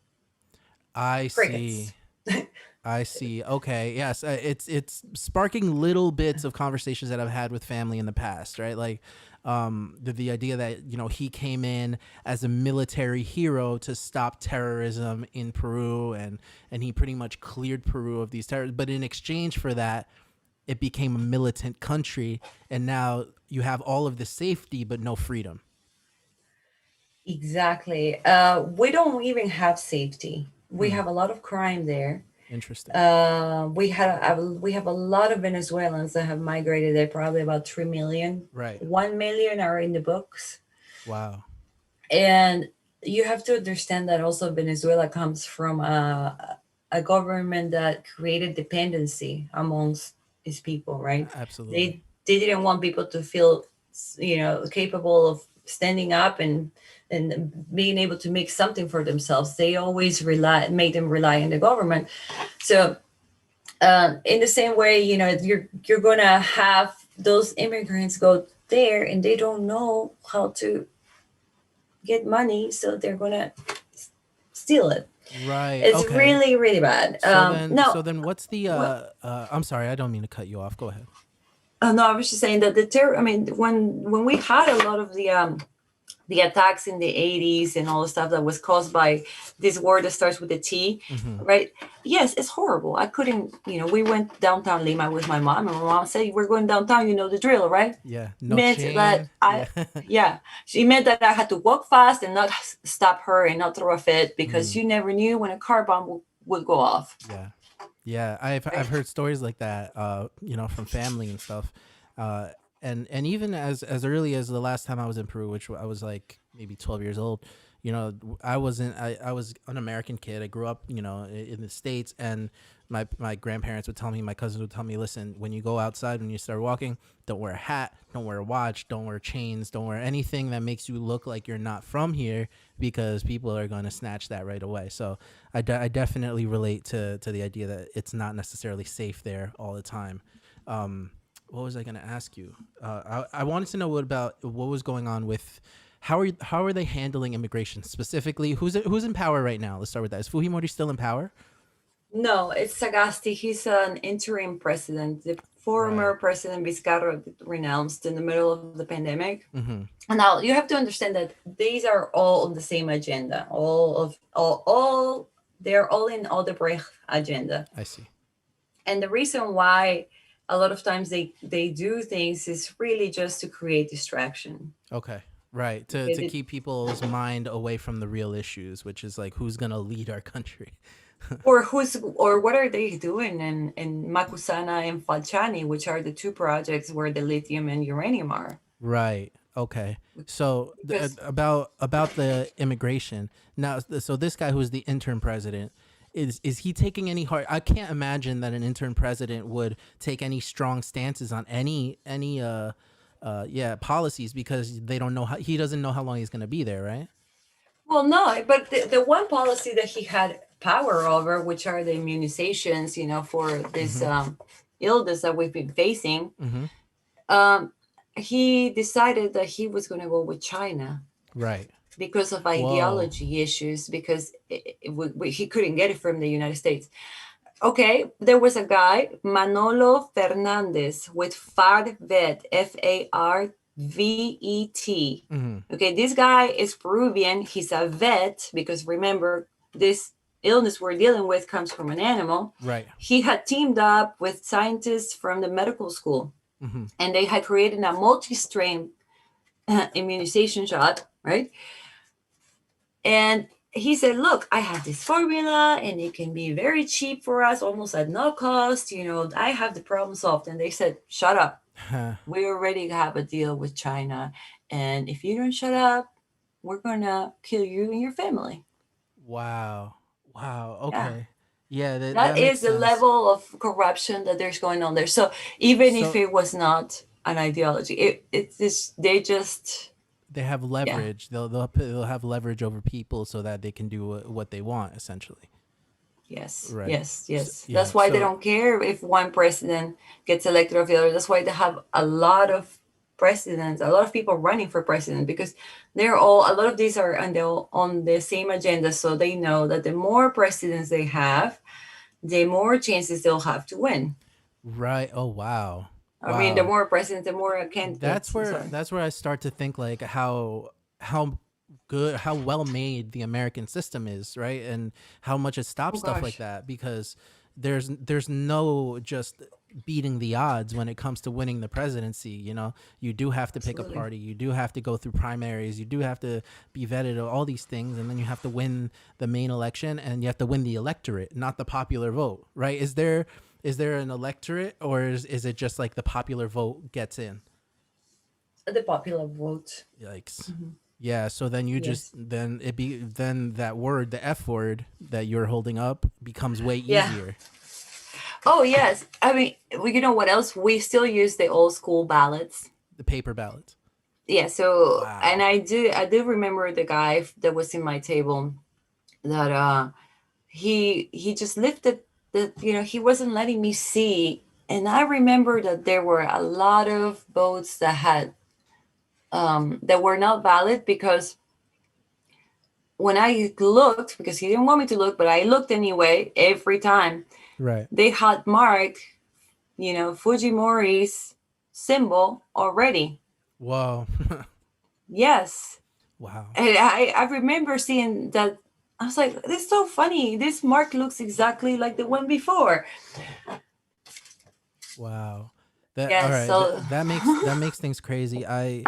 I Crickets. see. I see. Okay. Yes. It's sparking little bits of conversations that I've had with family in the past, right? Like, the idea that he came in as a military hero to stop terrorism in Peru, and he pretty much cleared Peru of these terrorists. But in exchange for that, it became a militant country, and now you have all of the safety but no freedom. Exactly. We don't even have safety. We Hmm. have a lot of crime there. Interesting. We have a lot of Venezuelans that have migrated there. Probably about 3 million. Right. 1 million are in the books, Wow. and you have to understand that also Venezuela comes from a government that created dependency amongst its people. Right? Absolutely. They didn't want people to feel, capable of standing up and being able to make something for themselves. They always made them rely on the government. So in the same way, you're gonna have those immigrants go there and they don't know how to get money, so they're gonna steal it. Right. It's Okay. really, really bad. So then, No, what's the? what? I'm sorry, I don't mean to cut you off. Go ahead. No, I was just saying that the terror. I mean, when we had a lot of the attacks in the 80s and all the stuff that was caused by this word that starts with a T, Hmm. right? Yes, it's horrible. I couldn't, we went downtown Lima with my mom, and my mom said, "We're going downtown, you know the drill, right?" Yeah. No Meant that chain. I, Yeah. yeah, she meant that I had to walk fast and not stop her and not throw a fit, because Mm, you never knew when a car bomb would go off. yeah. Yeah. I've Right? heard stories like that. From family and stuff. Uh, and even as early as the last time I was in Peru, which I was like maybe 12 years old. I was an American kid. I grew up, in the States, and my grandparents would tell me, my cousins would tell me, listen, when you go outside, when you start walking, don't wear a hat, don't wear a watch, don't wear chains, don't wear anything that makes you look like you're not from here, because people are going to snatch that right away. So I definitely relate to the idea that it's not necessarily safe there all the time. Um, what was I going to ask you? I wanted to know what was going on with how are they handling immigration specifically? Who's in power right now? Let's start with that. Is Fujimori still in power? No, it's Sagasti. He's an interim president. The Right. former president Vizcarra renounced in the middle of the pandemic. Mm-hmm. And now you have to understand that these are all on the same agenda. All they're all in Odebrecht agenda. I see. And the reason why a lot of times they do things is really just to create distraction. Okay. Right. To Okay, to keep people's mind away from the real issues, which is like who's gonna lead our country. or what are they doing in Makusana and Falciani, which are the two projects where the lithium and uranium are. Right. Okay. So Because about the immigration now. So this guy who's the intern president, is he taking any hard? I can't imagine that an intern president would take any strong stances on any policies, because they don't know how he doesn't know how long he's going to be there, right? Well, no, but the one policy that he had power over, which are the immunizations, for this Mm-hmm. illness that we've been facing, Mm-hmm. um, he decided that he was going to go with China Right. because of Whoa. ideology issues, because he couldn't get it from the United States. Okay, there was a guy, Manolo Fernandez, with FARVET, FARVET. Mm-hmm. Okay, this guy is Peruvian. He's a vet because remember, this illness we're dealing with comes from an animal. Right. He had teamed up with scientists from the medical school, Mm-hmm. and they had created a multi strain immunization shot, right? And he said, "Look, I have this formula and it can be very cheap for us, almost at no cost. I have the problem solved." And they said, "Shut up. We already have a deal with China. And if you don't shut up, we're going to kill you and your family." Wow. Wow. Yeah. Okay. Yeah, that That makes is the sense. level of corruption that there's going on there. So even if So it was not an ideology, it's just, they just, they have yeah. leverage. They'll have leverage over people so that they can do what they want, essentially. Yes, Right. yes, yes. Yeah. That's why they So don't care if one president gets elected or the other. That's why they have a lot of presidents, a lot of people running for president, because they're all, a lot of these are on the same agenda. So they know that the more presidents they have, the more chances they'll have to win. Right. Oh wow. I mean, the Wow. more presidents, the more candidates. Sorry. That's where I start to think like how good, how well made the American system is, right? And how much it Oh stops stuff like gosh, that, because there's no just beating the odds when it comes to winning the presidency. You know, you do have to pick a absolutely. party, you do have to go through primaries, you do have to be vetted, all these things, and then you have to win the main election, and you have to win the electorate, not the popular vote, right? Is there an electorate, or is it just like the popular vote gets in? The popular vote. Yikes. Yeah, so then you just Yes. then that word, the F word that you're holding up becomes way Yeah. easier. Oh yes. I mean, you know what else? We still use the old school ballots. The paper ballots. Yeah. So, and Wow. I do remember the guy that was in my table that he just lifted the, he wasn't letting me see, and I remember that there were a lot of votes that had that were not valid, because when I looked, because he didn't want me to look, but I looked anyway every time, Right. they had marked, Fujimori's symbol already. Whoa. Yes. Wow. And I remember seeing that. I was like, this is so funny. This mark looks exactly like the one before. Wow. That all Yes. right. So, That makes things crazy. I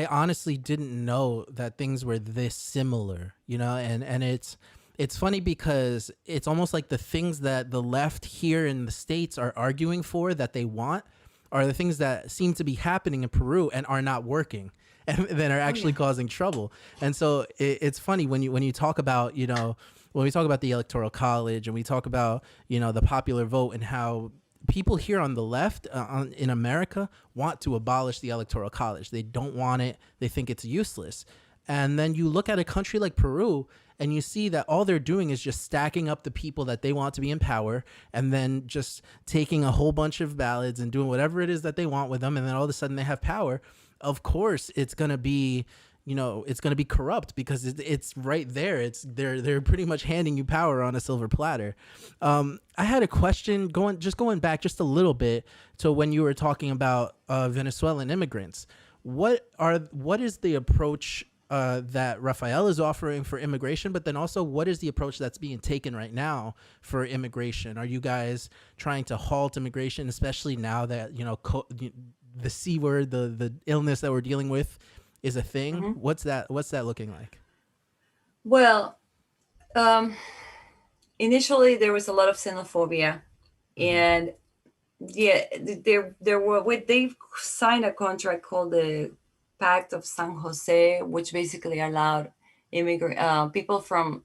honestly didn't know that things were this similar, you know, and it's funny because it's almost like the things that the left here in the States are arguing for that they want are the things that seem to be happening in Peru and are not working and that are oh, actually yeah. causing trouble. And so it's funny when you talk about, when we talk about the electoral college and we talk about, the popular vote and how people here on the left in America want to abolish the electoral college. They don't want it. They think it's useless. And then you look at a country like Peru and you see that all they're doing is just stacking up the people that they want to be in power and then just taking a whole bunch of ballots and doing whatever it is that they want with them. And then all of a sudden they have power. Of course, it's going to be, it's going to be corrupt because it's right there. They're pretty much handing you power on a silver platter. I had a question going back just a little bit to when you were talking about Venezuelan immigrants. What is the approach that Rafael is offering for immigration, but then also what is the approach that's being taken right now for immigration? Are you guys trying to halt immigration, especially now that the C word, the illness that we're dealing with, is a thing? Mhm. What's that looking like? Well, um, initially there was a lot of xenophobia, Mm-hmm. and yeah, there were they signed a contract called the Pact of San Jose, which basically allowed immigrant people from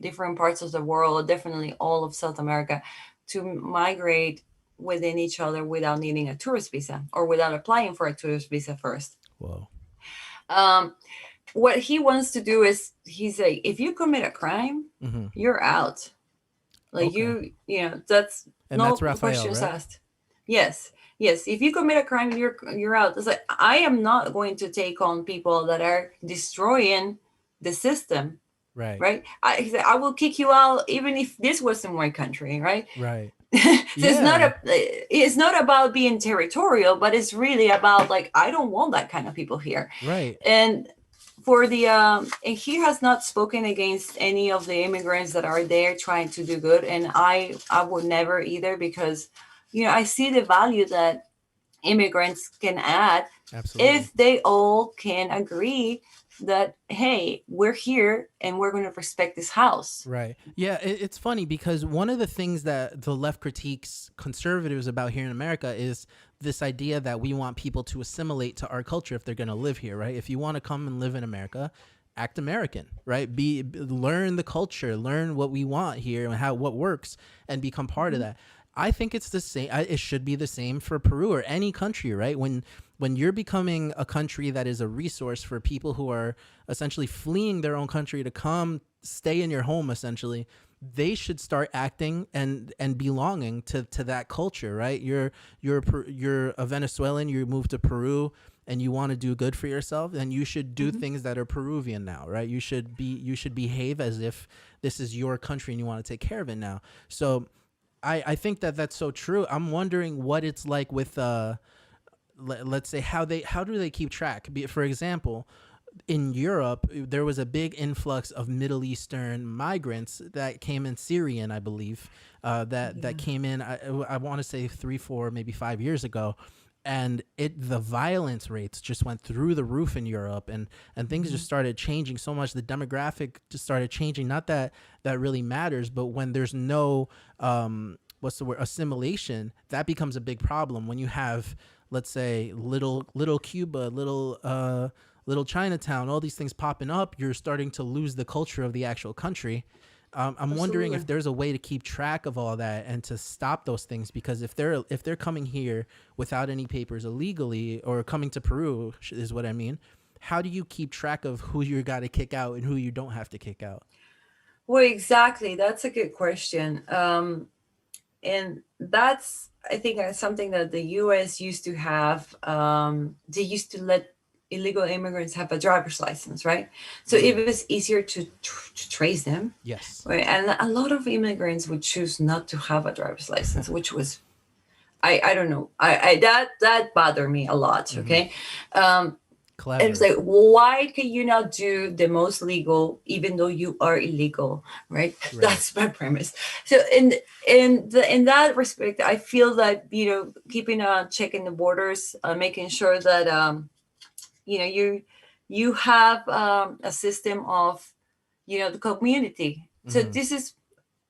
different parts of the world, definitely all of South America, to migrate within each other without needing a tourist visa or without applying for a tourist visa first. Whoa. Um, what he wants to do is he's like, if you commit a crime, Mm-hmm. you're out. Like Okay. that's And no that's Rafael, questions right? asked. Yes, yes. If you commit a crime, you're out. It's like, I am not going to take on people that are destroying the system, Right. right? He said, I will kick you out even if this wasn't my country, right? Right. So Yeah. it's not about being territorial, but it's really about, like, I don't want that kind of people here. Right. And for the and he has not spoken against any of the immigrants that are there trying to do good, and I would never either, because I see the value that immigrants can add Absolutely. if they all can agree that, hey, we're here and we're going to respect this house. Right. Yeah, it's funny because one of the things that the left critiques conservatives about here in America is this idea that we want people to assimilate to our culture if they're going to live here, right? If you want to come and live in America, act American, right? Learn the culture, learn what we want here and what works, and become part of Mhm. that. I think it's the same. It should be the same for Peru or any country, right? When you're becoming a country that is a resource for people who are essentially fleeing their own country to come stay in your home, essentially, they should start acting and belonging to that culture, right? You're a Venezuelan, you moved to Peru and you want to do good for yourself, then you should do things that are Peruvian now, right? You should behave as if this is your country and you want to take care of it now. So I think that that's so true. I'm wondering what it's like with let's say how do they keep track? For example, in Europe, there was a big influx of Middle Eastern migrants that came in, Syrian, I believe, that came in. I want to say 3, 4, maybe 5 years ago, and the violence rates just went through the roof in Europe, and things just started changing so much. The demographic just started changing. Not that that really matters, but when there's no what's the word, assimilation, that becomes a big problem. When you have, let's say, little Cuba, little Chinatown, all these things popping up, you're starting to lose the culture of the actual country. I'm wondering if Absolutely. there's a way to keep track of all that and to stop those things, because if they're coming here without any papers illegally, or coming to Peru is what I mean, how do you keep track of who you got to kick out and who you don't have to kick out? Well, exactly. That's a good question. And that's, I think, something that the US used to have. They used to let illegal immigrants have a driver's license, right? So it Mm, was easier to trace them, yes. right? And a lot of immigrants would choose not to have a driver's license, which was, I don't know, I that bothered me a lot. Hmm. Okay. um it was Clever. like, why can you not do the most legal even though you are illegal, right? Right. That's my premise. So in that respect, I feel that, keeping a check in the borders, making sure that, you have, a system of, the community. So Hmm. this is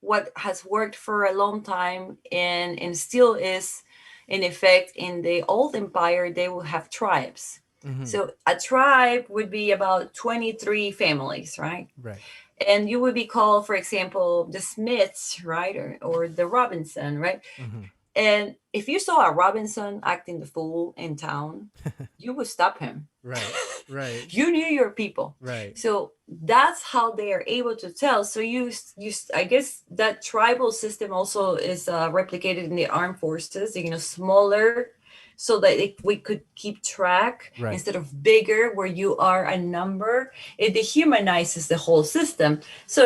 what has worked for a long time, and still is in effect. In the old empire, they will have tribes. Hmm. So a tribe would be about 23 families, right? Right. And you would be called, for example, the Smiths, right? Or the Robinson, right? Hmm. And if you saw a Robinson acting the fool in town, you would stop him. Right. Right. You knew your people. Right. So that's how they are able to tell. So I guess that tribal system also is, replicated in the armed forces, smaller, so that we could keep track Right. instead of bigger where you are a number. It dehumanizes the whole system. So,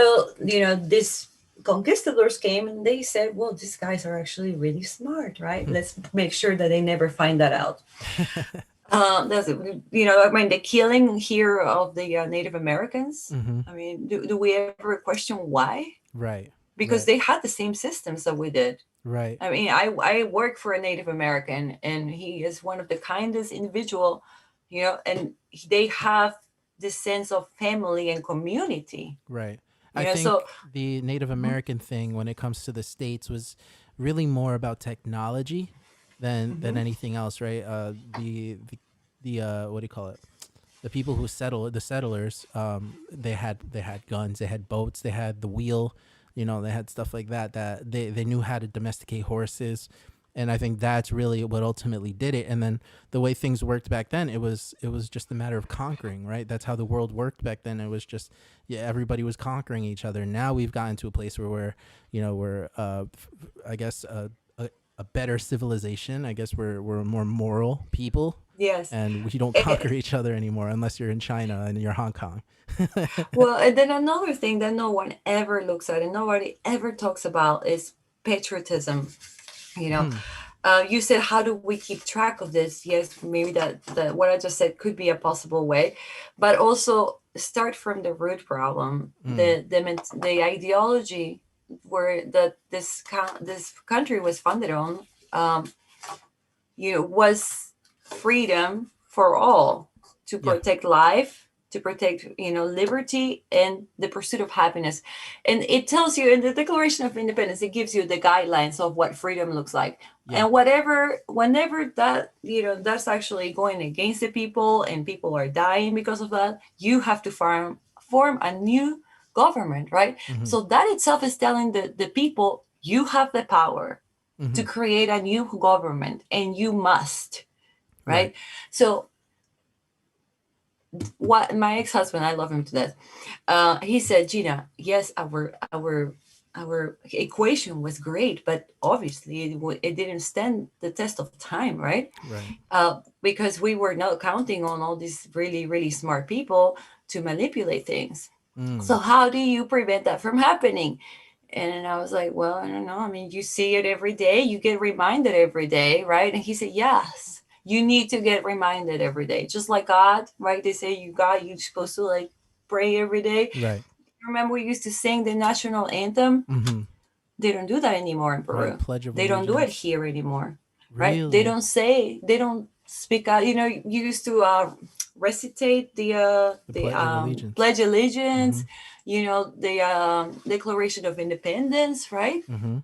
this conquistadors came and they said, well, these guys are actually really smart, right? Let's make sure that they never find that out. That's, I mean, the killing here of the, Native Americans. Hmm. I mean, do we ever question why? Right. Because Right. they had the same systems that we did. Right. I mean, I work for a Native American, and he is one of the kindest individual, and they have this sense of family and community. Right. I So think the Native mhm, American thing when it comes to the states was really more about technology than mhm. anything else, right? The what do you call it? The people who the settlers, they had guns, they had boats, they had the wheel, they had stuff like that, that they knew how to domesticate horses. And I think that's really what ultimately did it. And then the way things worked back then, it was just a matter of conquering, right? That's how the world worked back then. It was just, yeah, everybody was conquering each other. Now we've gotten to a place where we're I guess a better civilization. I guess we're a more moral people, Yes. and we don't Eh, conquer each other anymore unless you're in China and you're Hong Kong. well, and then another thing that no one ever looks at and nobody ever talks about is patriotism. You know, Hmm. you said, how do we keep track of this? Yes, maybe that what I just said could be a possible way, but also start from the root problem, Mm. the ideology where that this country was funded on. Um, was freedom for all, to Yeah. protect life, to protect, liberty and the pursuit of happiness. And it tells you in the Declaration of Independence, it gives you the guidelines of what freedom looks like. Yeah. And whenever that, that's actually going against the people and people are dying because of that, you have to form a new government, right? Hmm. So that itself is telling the people, you have the power to Hmm. create a new government, and you must, Right. right? So what my ex-husband, I love him to death, he said, Gina, yes, our our equation was great, but obviously it didn't stand the test of time, right? Right. Because we were not counting on all these really, really smart people to manipulate things. So Mm. how do you prevent that from happening? And I was like, well, I don't know. I mean, you see it every day, you get reminded every day, right? And he said, yes, you need to get reminded every day, just like God, right? They say you're supposed to like pray every day. Right. Remember, we used to sing the national anthem. Mm-hmm. They don't do that anymore in Right. Peru. Pledge of They don't do it Allegiance. here anymore, right? Really? They don't speak out. You know, you used to recitate The the Pledge of Allegiance. Pledge of Mm-hmm. Allegiance. You know, the Declaration of Independence, right? Mm-hmm.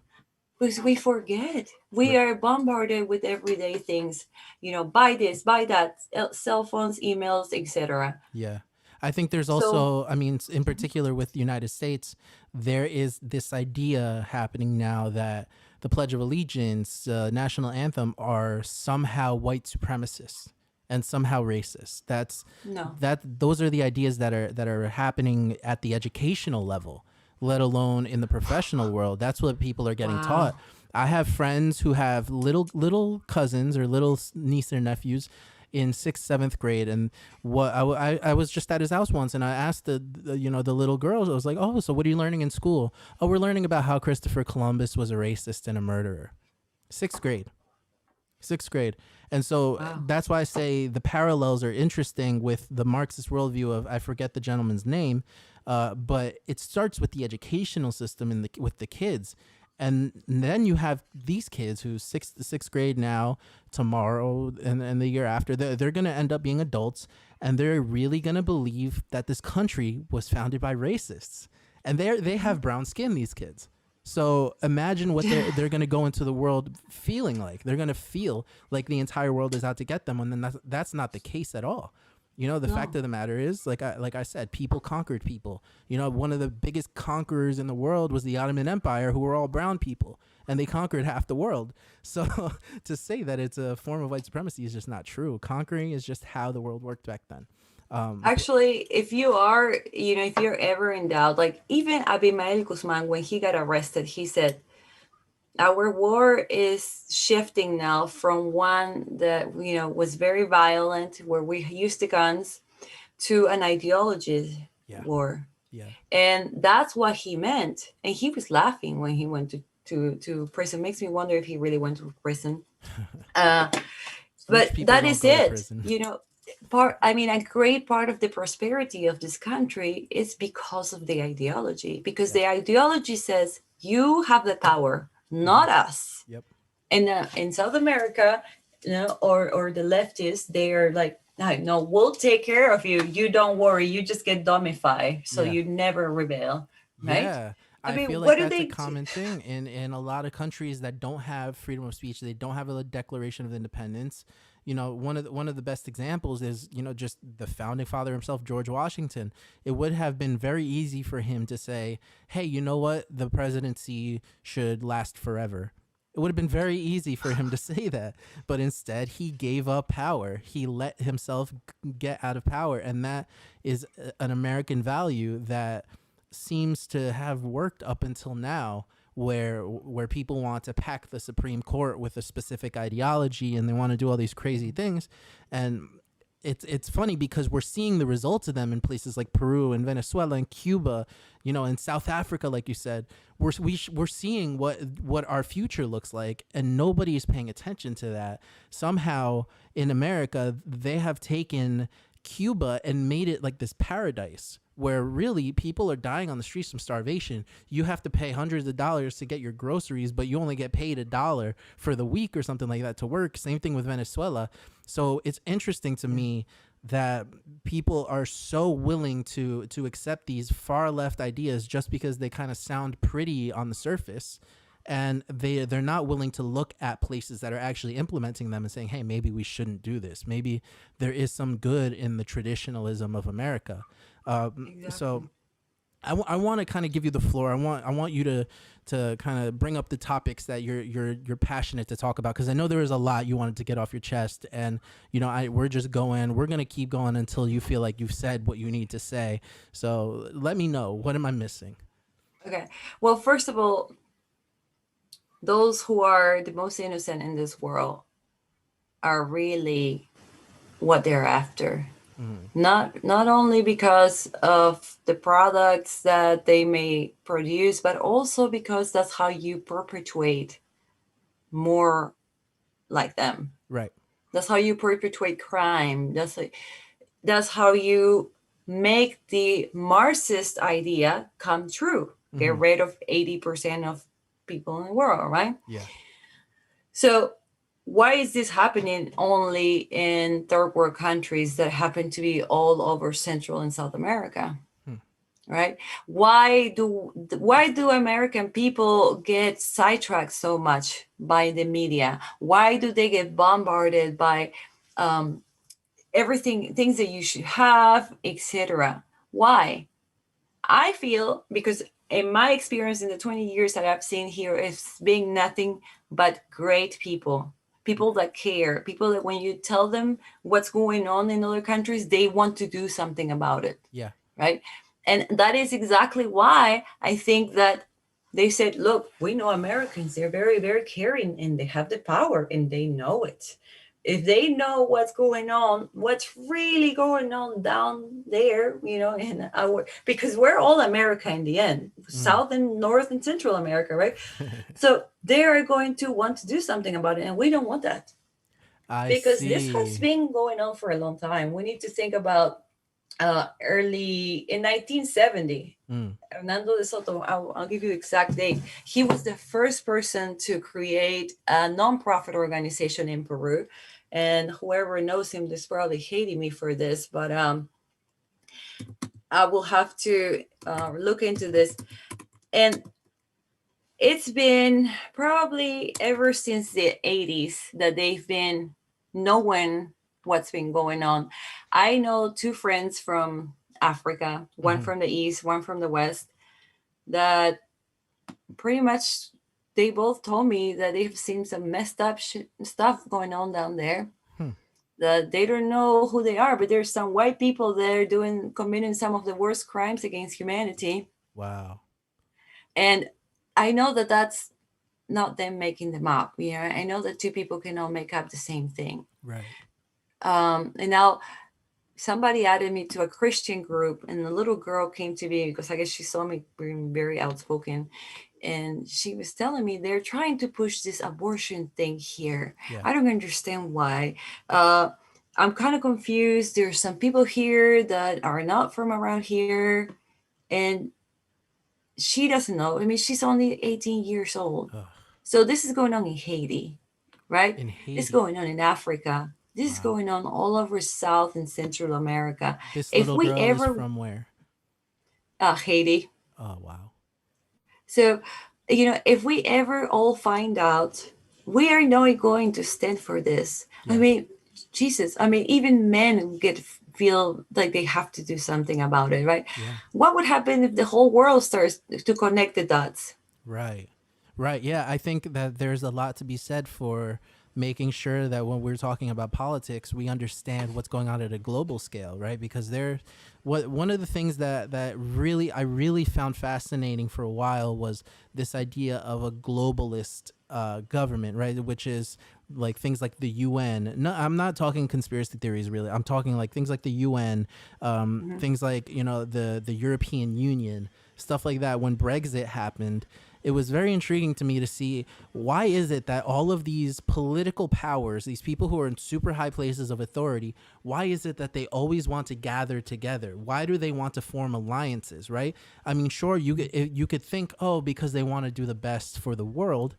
Because we forget. We Right. are bombarded with everyday things. You know, buy this, buy that, cell phones, emails, etc. Yeah. I think there's So also, I mean, in particular with the United States, there is this idea happening now that the Pledge of Allegiance, national anthem, are somehow white supremacists and somehow racist. no, Those are the ideas that are happening at the educational level, let alone in the professional world. That's what people are getting taught. wow, I have friends who have little cousins or little niece or nephews in sixth, seventh grade, and I was just at his house once, and I asked the little girls. I was like, "Oh, so what are you learning in school?" "Oh, we're learning about how Christopher Columbus was a racist and a murderer." Sixth grade, sixth grade. And so wow, that's why I say the parallels are interesting with the Marxist worldview of, I forget the gentleman's name, but it starts with the educational system with the kids. And then you have these kids who sixth grade now, tomorrow, and the year after, they're going to end up being adults, and they're really going to believe that this country was founded by racists. And they have brown skin, these kids. So imagine what they're going to go into the world feeling like. They're going to feel like the entire world is out to get them, and then that's not the case at all. The fact no, of the matter is, like I said, people conquered people. One of the biggest conquerors in the world was the Ottoman Empire, who were all brown people, and they conquered half the world. So to say that it's a form of white supremacy is just not true. Conquering is just how the world worked back then. Actually, if you are, if you're ever in doubt, like even Abimael Guzman, when he got arrested, he said, our war is shifting now from one that, was very violent, where we used the guns, to an ideology Yeah, war. yeah. And that's what he meant. And he was laughing when he went to prison. Makes me wonder if he really went to prison. Uh, Rich but people that don't is go to it. prison. A great part of the prosperity of this country is because of the ideology, because Yep. the ideology says you have the power, Mm-hmm. not us. Yep. And in South America, or the leftists, they are like, no, we'll take care of you, you don't worry, you just get dummified, so Yeah. you never rebel, right? Yeah, I I mean, feel what like do that's a they do? common thing in a lot of countries that don't have freedom of speech. They don't have a Declaration of Independence. One of the best examples is just the founding father himself, George Washington. It would have been very easy for him to say, "Hey, you know what? The presidency should last forever." It would have been very easy for him to say that, but instead he gave up power. He let himself get out of power, and that is an American value that seems to have worked up until now, where people want to pack the Supreme Court with a specific ideology, and they want to do all these crazy things. And it's funny because we're seeing the results of them in places like Peru and Venezuela and Cuba, and South Africa, like you said. We're seeing what our future looks like, and nobody is paying attention to that. Somehow in America, they have taken Cuba and made it like this paradise where really people are dying on the streets from starvation. You have to pay hundreds of dollars to get your groceries, but you only get paid $1 for the week or something like that to work. Same thing with Venezuela. So it's interesting to me that people are so willing to accept these far left ideas just because they kind of sound pretty on the surface, and they're not willing to look at places that are actually implementing them and saying, hey, maybe we shouldn't do this. Maybe there is some good in the traditionalism of America. So Exactly. I want to kind of give you the floor. I want you to kind of bring up the topics that you're passionate to talk about, because I know there is a lot you wanted to get off your chest, and we're gonna keep going until you feel like you've said what you need to say. So let me know, what am I missing? Okay. Well, first of all, those who are the most innocent in this world are really what they're after. Mm, Not only because of the products that they may produce, but also because that's how you perpetuate more like them. right. That's how you perpetuate crime. That's how you make the Marxist idea come true. Get Hmm. rid of 80% of people in the world, right? Yeah. So why is this happening only in third world countries that happen to be all over Central and South America? Hmm. Right? Why do American people get sidetracked so much by the media? Why do they get bombarded by um, everything, things that you should have, etc.? Why? I feel because in my experience in the 20 years that I've seen here, it's being nothing but great people. People that care, people that when you tell them what's going on in other countries, they want to do something about it, Yeah. right? And that is exactly why I think that they said, look, we know Americans, they're very, very caring and they have the power and they know it. If they know what's going on, what's really going on down there, in our, because we're all America in the end, Mm. South and North and Central America, right? So they are going to want to do something about it. And we don't want that I because this has see. been going on for a long time. We need to think about early in 1970. Mm. Hernando de Soto, I'll give you the exact date. He was the first person to create a nonprofit organization in Peru. And whoever knows him is probably hating me for this, but I will have to look into this. And it's been probably ever since the 80s that they've been knowing what's been going on. I know two friends from Africa, one Hmm. from the East, one from the West, that pretty much they both told me that they've seen some messed up stuff going on down there. Hmm. That they don't know who they are, but there's some white people there committing some of the worst crimes against humanity. Wow. And I know that that's not them making them up. I know that two people cannot make up the same thing. Right. And now somebody added me to a Christian group, and the little girl came to me because I guess she saw me being very outspoken. And she was telling me they're trying to push this abortion thing here. Yeah. I don't understand why. I'm kind of confused. There's some people here that are not from around here, and she doesn't know. I mean, she's only 18 years old. Ugh. So this is going on in Haiti, right? In This is Haiti. going on in Africa. This is Wow. going on all over South and Central America. This If little we girl is ever, from where? Haiti. Oh, wow. So, if we ever all find out, we are not going to stand for this. I Yeah. mean, Jesus, I mean, even men feel like they have to do something about it, right? Yeah. What would happen if the whole world starts to connect the dots? Right. Right. Yeah. I think that there's a lot to be said for making sure that when we're talking about politics, we understand what's going on at a global scale, right? Because one of the things that really I really found fascinating for a while was this idea of a globalist government, right? Which is like things like the UN. No, I'm not talking conspiracy theories really. I'm talking like things like the UN, Mhm. things like the European Union, stuff like that. When Brexit happened, it was very intriguing to me to see why is it that all of these political powers, these people who are in super high places of authority, why is it that they always want to gather together? Why do they want to form alliances, right? I mean, sure, you could think, oh, because they want to do the best for the world,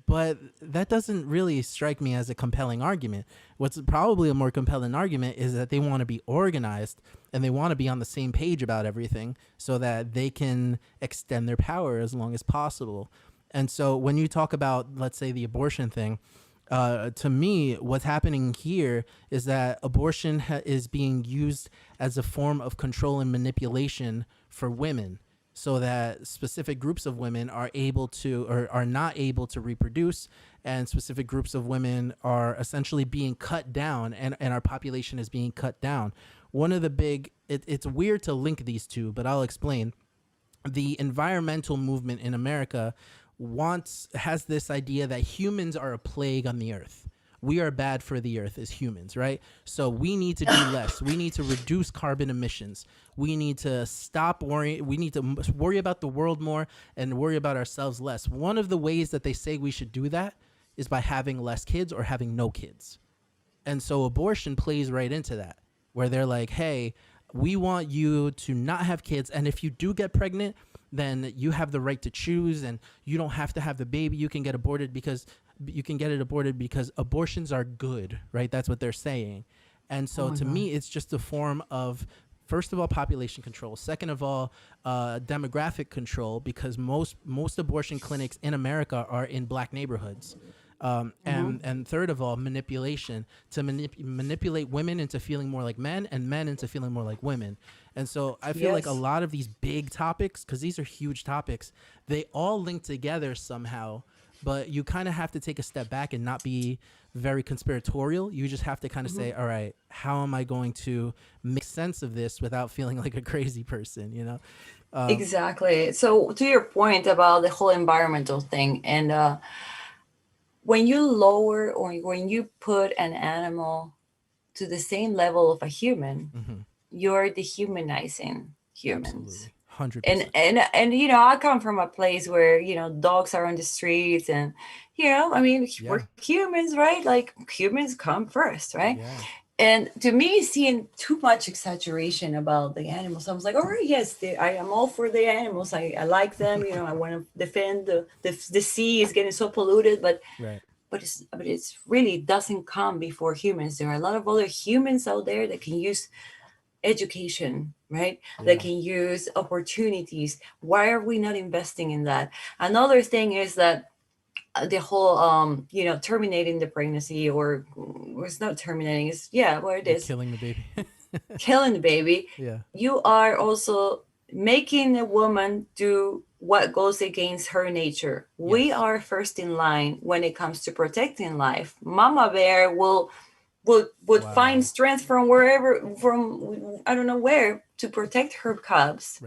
but that doesn't really strike me as a compelling argument. What's probably a more compelling argument is that they want to be organized and they want to be on the same page about everything so that they can extend their power as long as possible. And so when you talk about, let's say, the abortion thing, to me, what's happening here is that abortion is being used as a form of control and manipulation for women so that specific groups of women are able to or are not able to reproduce, and specific groups of women are essentially being cut down, and our population is being cut down. One of the big it's weird to link these two, but I'll explain. the environmental movement in America has this idea that humans are a plague on the earth. We are bad for the earth as humans, right? So we need to do less. We need to reduce carbon emissions. We need to stop worrying. We need to worry about the world more and worry about ourselves less. One of the ways that they say we should do that is by having less kids or having no kids. And so abortion plays right into that, where they're like, hey, we want you to not have kids. And if you do get pregnant, then you have the right to choose and you don't have to have the baby. You can get aborted because abortions are good, right? That's what they're saying. And so to me, it's just a form of, first of all, population control. Second of all, demographic control, because most abortion clinics in America are in black neighborhoods. And third of all, manipulation to manipulate women into feeling more like men and men into feeling more like women. And so I feel like a lot of these big topics, because these are huge topics, they all link together somehow. But you kind of have to take a step back and not be very conspiratorial. You just have to kind of say, all right, how am I going to make sense of this without feeling like a crazy person, you know? Exactly. So to your point about the whole environmental thing, and when you lower or when you put an animal to the same level of a human, you're dehumanizing humans. Absolutely. 100%. And I come from a place where dogs are on the streets, and I mean, we're humans, right? Like, humans come first, right? Yeah. And to me, seeing too much exaggeration about the animals, I was like, all right, yes, I am all for the animals. I like them. I want to defend the sea is getting so polluted, but Right. it's really doesn't come before humans. There are a lot of other humans out there that can use education, right? That can use opportunities. Why are we not investing in that? Another thing is that the whole terminating the pregnancy, or it's not terminating, it's what it is, Killing the baby. killing the baby. Yeah. You are also making a woman do what goes against her nature. We are first in line when it comes to protecting life. Mama bear would find strength from wherever, from I don't know where, to protect her cubs.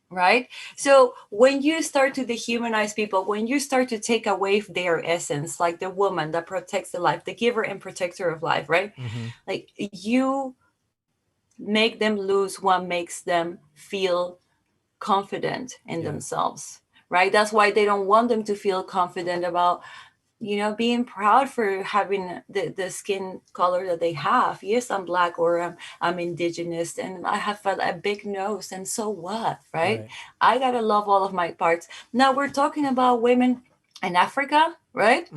Right? So when you start to dehumanize people, when you start to take away their essence, like the woman that protects the life, the giver and protector of life, right? Like, you make them lose what makes them feel confident in themselves, right? That's why they don't want them to feel confident about being proud for having the skin color that they have. Yes, I'm black, or I'm indigenous, and I have a big nose, and so what, right? I gotta love all of my parts. Now we're talking about women in Africa, right?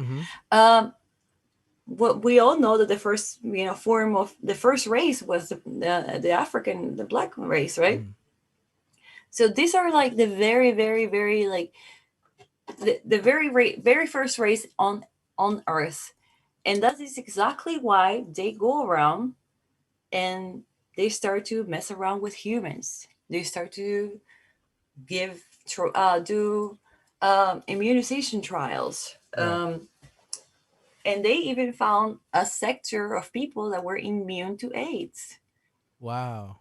What we all know, that the first form of the first race was the African, the black race, right? So these are like the very, very, very, like, the very first race on earth, and that is exactly why they go around and they start to mess around with humans. They start to do immunization trials, and they even found a sector of people that were immune to AIDS. Wow.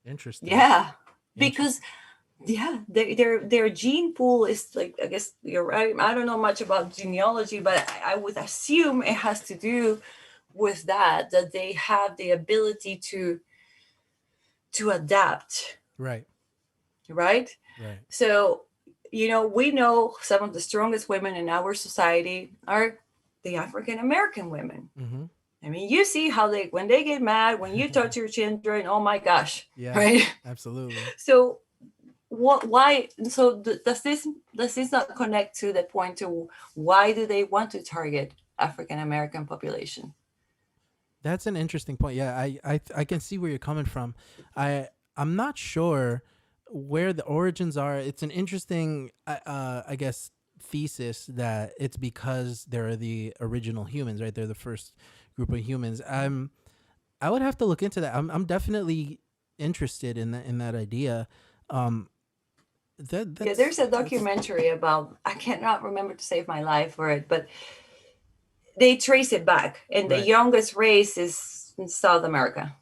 Interesting. Yeah, because their gene pool is, like, I guess you're right, I don't know much about genealogy, but I would assume it has to do with that they have the ability to adapt. Right. So we know some of the strongest women in our society are the African American women. I mean, you see how when they get mad, when you touch your children, oh my gosh. Right. Absolutely. So why, so does this not connect to the point to why do they want to target African American population? That's an interesting point. Yeah, I can see where you're coming from. I'm not sure where the origins are. It's an interesting I guess thesis that it's because they're the original humans, right? They're the first group of humans. I would have to look into that. I'm definitely interested in that idea. There's a documentary about, I cannot remember to save my life for it, but they trace it back, and the youngest race is in South America.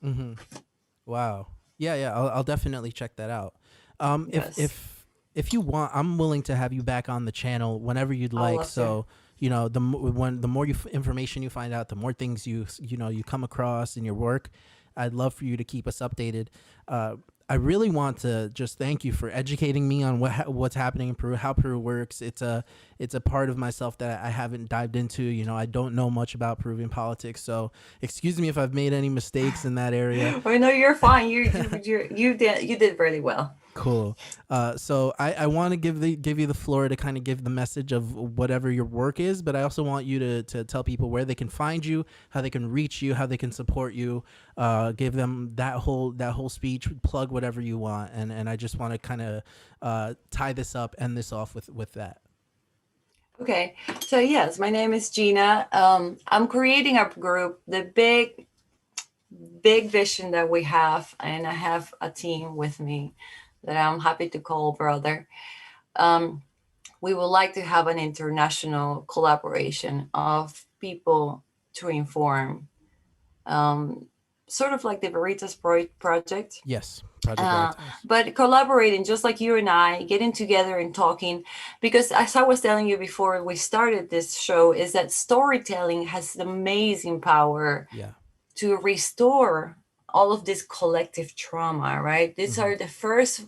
Wow. Yeah. I'll definitely check that out. Yes. If if you want, I'm willing to have you back on the channel whenever you'd I would like. love to. So the more information you find out, the more things you come across in your work. I'd love for you to keep us updated. I really want to just thank you for educating me on what's happening in Peru, how Peru works. It's a part of myself that I haven't dived into. I don't know much about Peruvian politics, so excuse me if I've made any mistakes in that area. Oh no, you're fine. You did really well. Cool. So I want to give you the floor to kind of give the message of whatever your work is, but I also want you to tell people where they can find you, how they can reach you, how they can support you. Give them that whole speech, plug whatever you want, and I just want to kind of tie this up, end this off with that. Okay, so yes, my name is Gina. I'm creating a group. The big vision that we have, and I have a team with me that I'm happy to call brother. Um, we would like to have an international collaboration of people to inform, um, sort of like the Veritas project, Yes, Project uh, Veritas. but collaborating just like you and I, getting together and talking. Because as I was telling you before we started this show, is that storytelling has amazing power Yeah. to restore all of this collective trauma, right? These Mm-hmm. are the first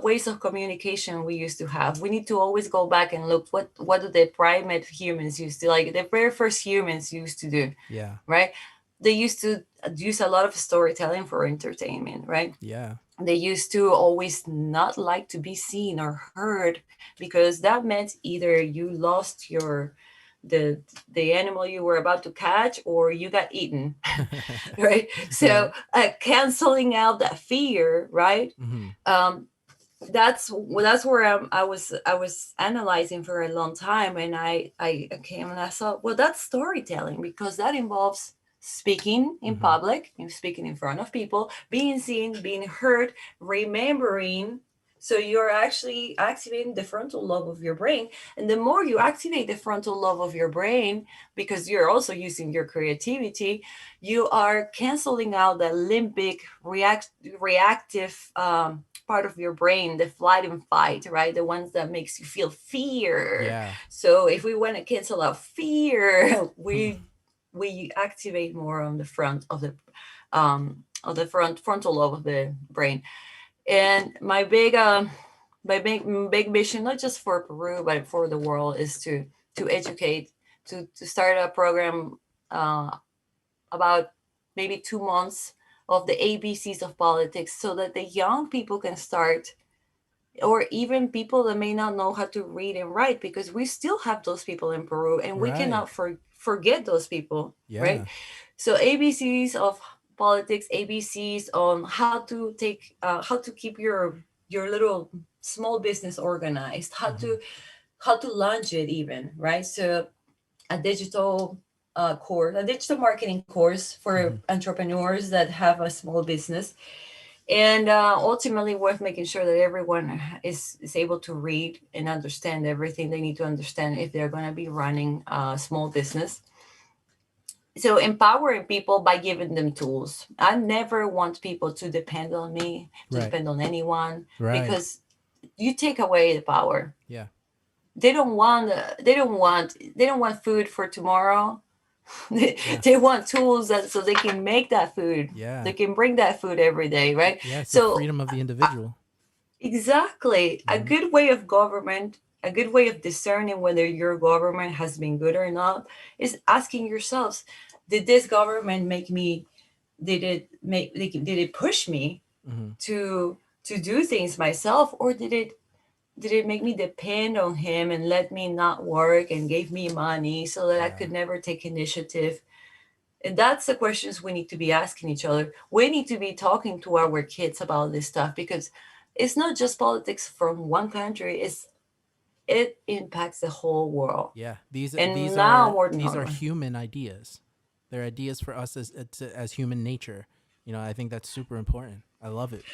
ways of communication we used to have. We need to always go back and look what do the primate humans used to, like the very first humans used to do, Yeah. right? They used to use a lot of storytelling for entertainment, right? Yeah. They used to always not like to be seen or heard, because that meant either you lost the animal you were about to catch, or you got eaten. Right, Right. so canceling out that fear, right? Mm-hmm. um, that's where I was analyzing for a long time, and I came and I thought, well, that's storytelling, because that involves speaking in Mm-hmm. public, and speaking in front of people, being seen, being heard, remembering. So you're actually activating the frontal lobe of your brain, and the more you activate the frontal lobe of your brain, because you're also using your creativity, you are canceling out the limbic reactive part of your brain, the flight and fight, right? The ones that makes you feel fear. Yeah. So if we want to cancel out fear, we activate more on the front of the frontal lobe of the brain. And my big mission, not just for Peru but for the world, is to educate, to start a program about maybe 2 months of the ABCs of politics, so that the young people can start, or even people that may not know how to read and write, because we still have those people in Peru, and we Right. cannot forget those people, right? Yeah. So ABCs of politics, ABCs on how to keep your little small business organized, Mm-hmm. how to launch it even, right? So a digital course, a digital marketing course Mm-hmm. for entrepreneurs that have a small business, and ultimately worth making sure that everyone is able to read and understand everything they need to understand if they're going to be running a small business. So empowering people by giving them tools. I never want people to depend on me, to Right. depend on anyone, Right. because you take away the power. Yeah. They don't want food for tomorrow. they, Yeah. they want tools that so they can make that food. They Yeah. can bring that food every day, right? Yeah. It's the So freedom of the individual. exactly, a Mm-hmm. good way of government, a good way of discerning whether your government has been good or not, is asking yourselves, did this government make me, did it push me Mm-hmm. to do things myself, or did it make me depend on him and let me not work and gave me money so that I Yeah. could never take initiative? And that's the questions we need to be asking each other. We need to be talking to our kids about this stuff, because it's not just politics from one country, it impacts the whole world. Yeah. These And these now are more than these are ever. human ideas. They're ideas for us as human nature. I think that's super important. I love it.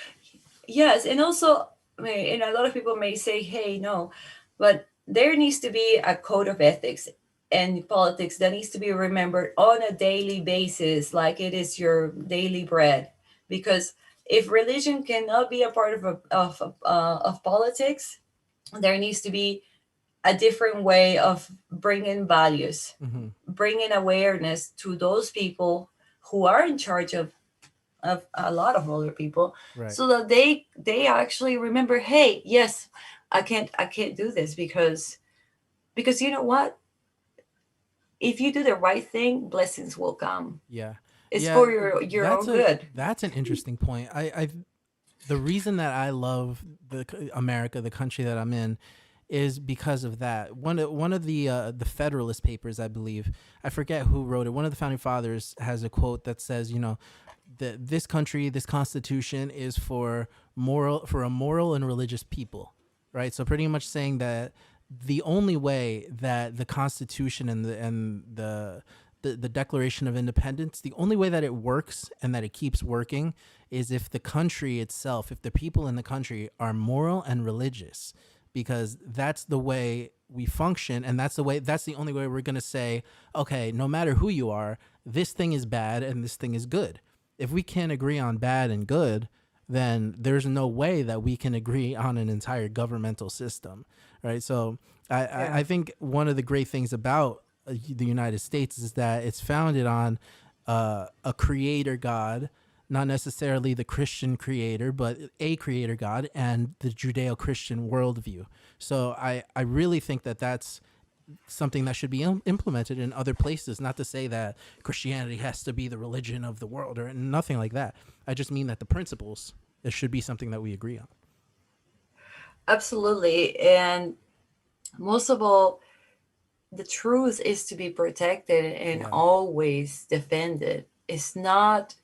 Yes, and also, and a lot of people may say, "Hey, no," but there needs to be a code of ethics and politics that needs to be remembered on a daily basis, like it is your daily bread, because If religion cannot be a part of politics, there needs to be a different way of bringing values, Mm-hmm. bringing awareness to those people who are in charge of a lot of other people, Right. so that they actually remember, hey, yes, I can't do this, because you know what, if you do the right thing, blessings will come. Yeah. It's Yeah. for your That's own a good. that's an interesting point. I the reason that I love America, the country that I'm in, is because of that. One of the Federalist Papers, I believe, I forget who wrote it. One of the founding fathers has a quote that says, that this country, this Constitution is for a moral and religious people, right? So pretty much saying that the only way that the Constitution and the Declaration of Independence, the only way that it works and that it keeps working is if the country itself, if the people in the country are moral and religious, because that's the way we function, and that's the only way we're going to say, okay, no matter who you are, this thing is bad and this thing is good. If we can't agree on bad and good, then there's no way that we can agree on an entire governmental system, right? So I Yeah. think one of the great things about the United States is that it's founded on a creator God, not necessarily the Christian creator, but a creator God and the Judeo-Christian worldview. So I really think that that's something that should be implemented in other places. Not to say that Christianity has to be the religion of the world or nothing like that. I just mean that the principles, it should be something that we agree on. Absolutely. And most of all, the truth is to be protected and Yeah. always defended. It's not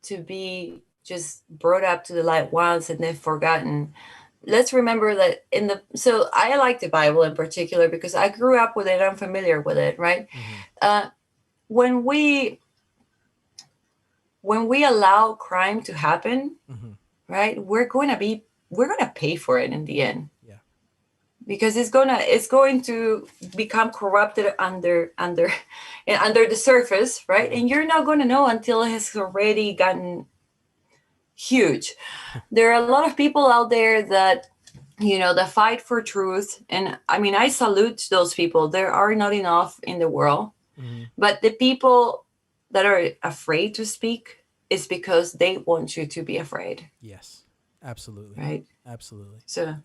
to be just brought up to the light once and then forgotten. Let's remember that so I like the Bible in particular because I grew up with it. I'm familiar with it, right? Mm-hmm. Uh, when we allow crime to happen, Mm-hmm. right, we're going to pay for it in the end, Yeah. because it's going to become corrupted under and under the surface, right? Mm-hmm. And you're not going to know until it has already gotten huge. There are a lot of people out there that that fight for truth, and I mean, I salute those people. There are not enough in the world, Mm-hmm. but the people that are afraid to speak is because they want you to be afraid, Yes. Absolutely. right? Absolutely. So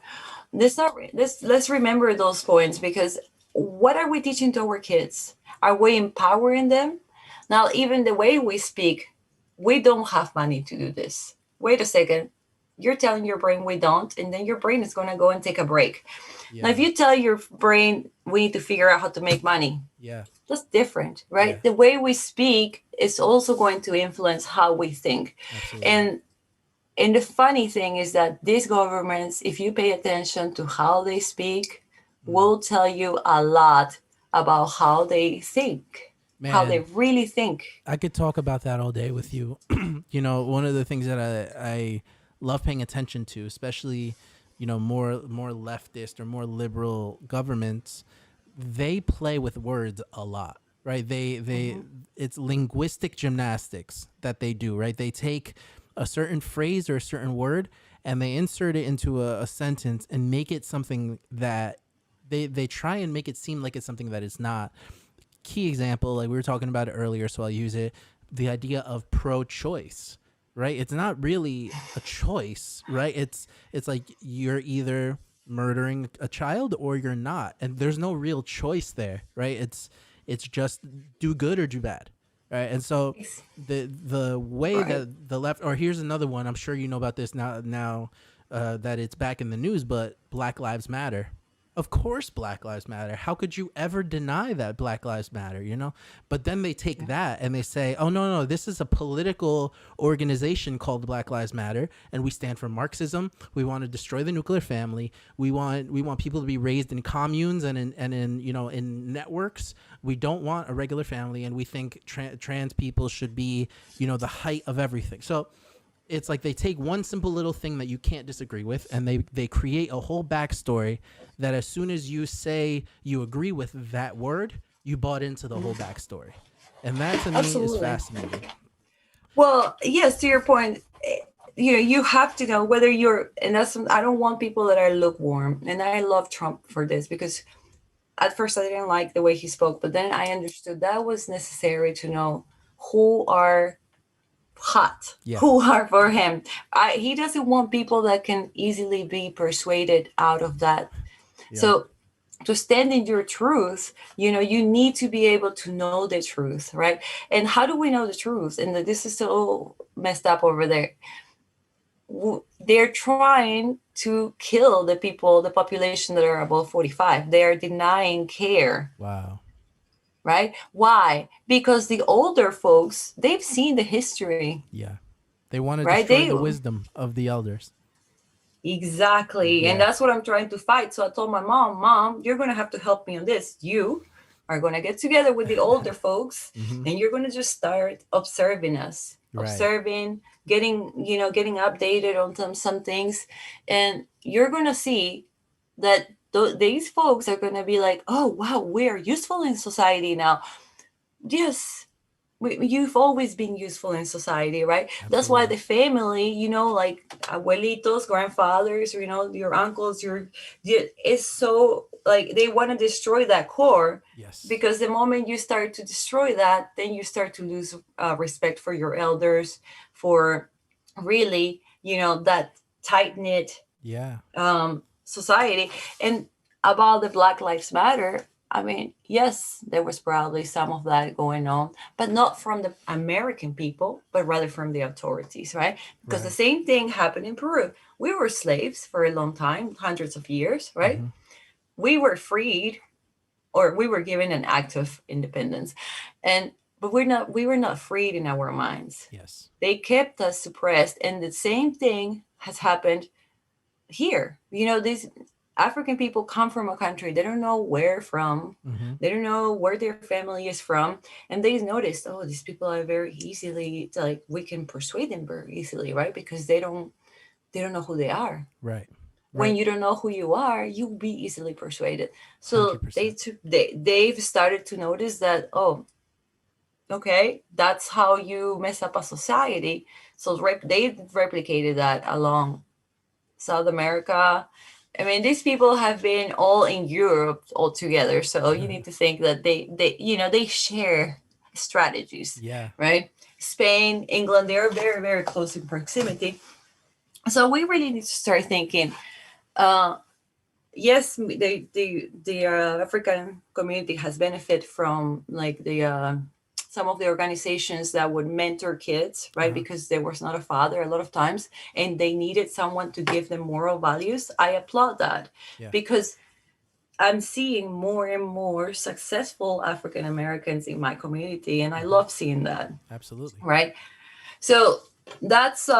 let's remember those points, because what are we teaching to our kids? Are we empowering them? Now, even the way we speak, we don't have money to do this. Wait a second. You're telling your brain we don't, and then your brain is going to go and take a break. Now, if Yeah. you tell your brain we need to figure out how to make money, Yeah. that's different, Yeah. right? The way we speak is also going to influence how we think. Absolutely. And the funny thing is that these governments, if you pay attention to how they speak, Mm. will tell you a lot about how they think, how they Man, really think. I could talk about that all day with you. One of the things that I love paying attention to, especially, more leftist or more liberal governments, they play with words a lot, right? They Mhm. it's linguistic gymnastics that they do, right? They take a certain phrase or a certain word and they insert it into a sentence and make it something that they try and make it seem like it's something that it's not. Key example, like we were talking about it earlier, so I'll use it. The idea of pro-choice, right? It's not really a choice, right? It's like you're either murdering a child or you're not, and there's no real choice there, right? It's just do good or do bad, right? And so the way Right. that the left, or here's another one. I'm sure you know about this that it's back in the news, but Black Lives Matter. Of course, Black Lives Matter. How could you ever deny that Black Lives Matter, But then they take Yeah. that and they say, oh, no, no, this is a political organization called Black Lives Matter, and we stand for Marxism. We want to destroy the nuclear family. We want people to be raised in communes and in networks. We don't want a regular family, and we think trans people should be, the height of everything. So it's like they take one simple little thing that you can't disagree with, and they create a whole backstory that as soon as you say you agree with that word, you bought into the whole backstory. And that to me is Absolutely. fascinating. Well, yes, to your point, you have to know whether you're, and that's, I don't want people that are lukewarm. And I love Trump for this, because at first I didn't like the way he spoke, but then I understood that was necessary to know who are hot, Yeah. who are for him. He doesn't want people that can easily be persuaded out of that. Yeah. So to stand in your truth, you need to be able to know the truth, right? And how do we know the truth? And this is so messed up over there. They're trying to kill the people, the population that are above 45. They are denying care, Wow. right? Why? Because the older folks, they've seen the history, Yeah. They want to right? destroy They the wisdom of the elders. Exactly. And Yeah. that's what I'm trying to fight. So I told my mom, you're going to have to help me on this. You are going to get together with the older folks, Hmm. and you're going to just start observing us, Right. observing, getting updated on some things. And you're going to see that these folks are going to be like, oh, wow, we're useful in society now. Yes, you've always been useful in society, right? That's why Absolutely. the family, like abuelitos, grandfathers, your uncles, it's so like they want to destroy that core, Yes. because the moment you start to destroy that, then you start to lose respect for your elders, for really, that tight knit Yeah. society. And about the Black Lives Matter, I mean, yes, there was probably some of that going on, but not from the American people, but rather from the authorities, right? Because the Right. same thing happened in Peru. We were slaves for a long time, hundreds of years, right? Hmm. We were freed, or we were given an act of independence, and but we were not freed in our minds. Yes. They kept us suppressed, and the same thing has happened here. These African people come from a country they don't know where from, Hmm. they don't know where their family is from, and they noticed, oh, these people are very easily, like, we can persuade them very easily, right? Because they don't know who they are. Right. When Right. you don't know who you are, you'll be easily persuaded. So 100%. they've started to notice that, oh, okay, that's how you mess up a society. So they've replicated that along South America. I mean, these people have been all in Europe all together. So you need to think that they share strategies, Yeah. right? Spain, England, they're very, very close in proximity. So we really need to start thinking. Uh, yes, the African community has benefited from, like, the some of the organizations that would mentor kids, right? Uh-huh. Because there was not a father a lot of times, and they needed someone to give them moral values. I applaud that, Yeah. because I'm seeing more and more successful African Americans in my community, and I Hmm. love seeing that, Absolutely. right? So that's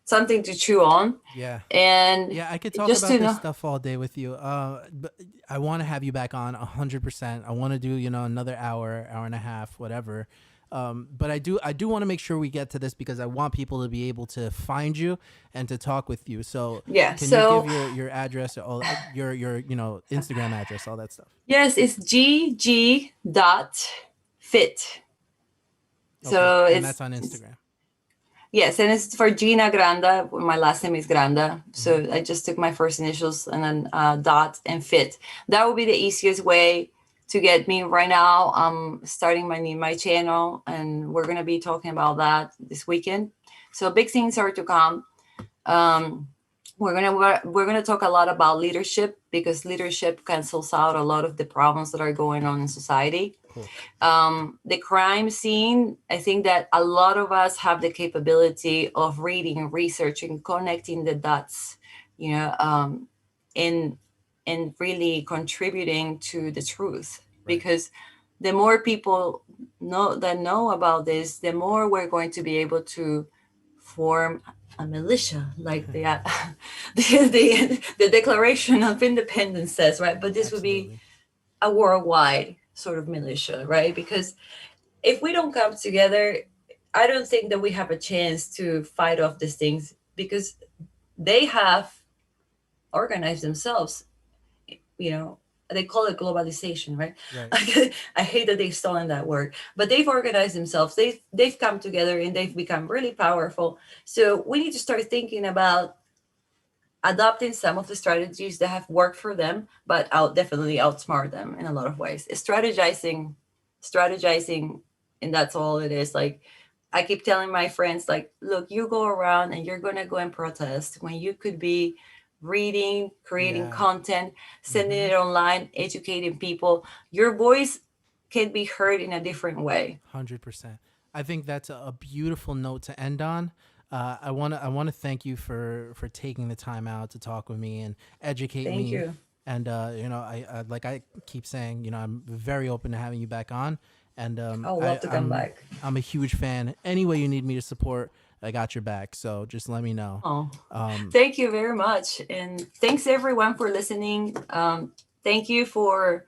something to chew on, Yeah. and Yeah, I could talk just about to this know. stuff all day with you. But I want to have you back on 100%. I want to do, another hour, hour and a half, whatever. But I do want to make sure we get to this because I want people to be able to find you and to talk with you. So Yeah. can you give So your address or all your Instagram address, all that stuff? yes, it's gg.fit. Okay, So and that's it's, on Instagram. yes, and it's for Gina Granda. My last name is Granda. Hmm. So I just took my first initials and then dot and fit. That would be the easiest way to get me right now. I'm starting my channel, and we're gonna be talking about that this weekend. So big things are to come. Um, we're gonna talk a lot about leadership, because leadership cancels out a lot of the problems that are going on in society. Cool. The crime scene, I think that a lot of us have the capability of reading, researching, connecting the dots, you know, um, and really contributing to the truth. Right. Because the more people know about this, the more we're going to be able to form a militia, like the Declaration of Independence says, right? But this would be Absolutely. a worldwide sort of militia, right? Because if we don't come together, I don't think that we have a chance to fight off these things, because they have organized themselves, you know, they call it globalization, right? Right. I hate that they've stolen that word, but they've organized themselves. They've come together and they've become really powerful. So we need to start thinking about adopting some of the strategies that have worked for them, but I'll definitely outsmart them in a lot of ways. Strategizing, and that's all it is. Like I keep telling my friends, like, look, you go around and you're gonna go and protest when you could be reading, creating Yeah. content, sending Mm-hmm. it online, educating people. Your voice can be heard in a different way. 100%. I think that's a beautiful note to end on. I want to thank you for taking the time out to talk with me and educate Thank me. you. And I like I keep saying, I'm very open to having you back on. And I would love to come back. I'm a huge fan. Any way you need me to support, I got your back. So just let me know. Oh, Um, thank you very much, and thanks everyone for listening. Thank you for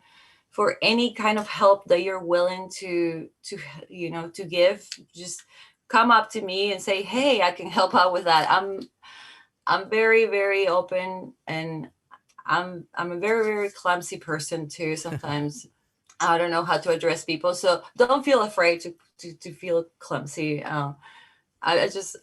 any kind of help that you're willing to give. Just come up to me and say, "Hey, I can help out with that." I'm very very open, and I'm a very very clumsy person too. Sometimes I don't know how to address people, so don't feel afraid to feel clumsy. I just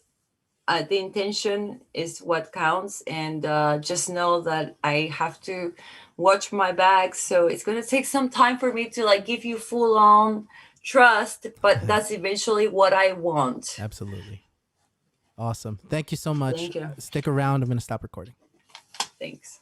the intention is what counts, and just know that I have to watch my back, so it's going to take some time for me to like give you full on trust, but that's eventually what I want. Absolutely. Awesome. Thank you so much. Thank you. Stick around. I'm going to stop recording. Thanks.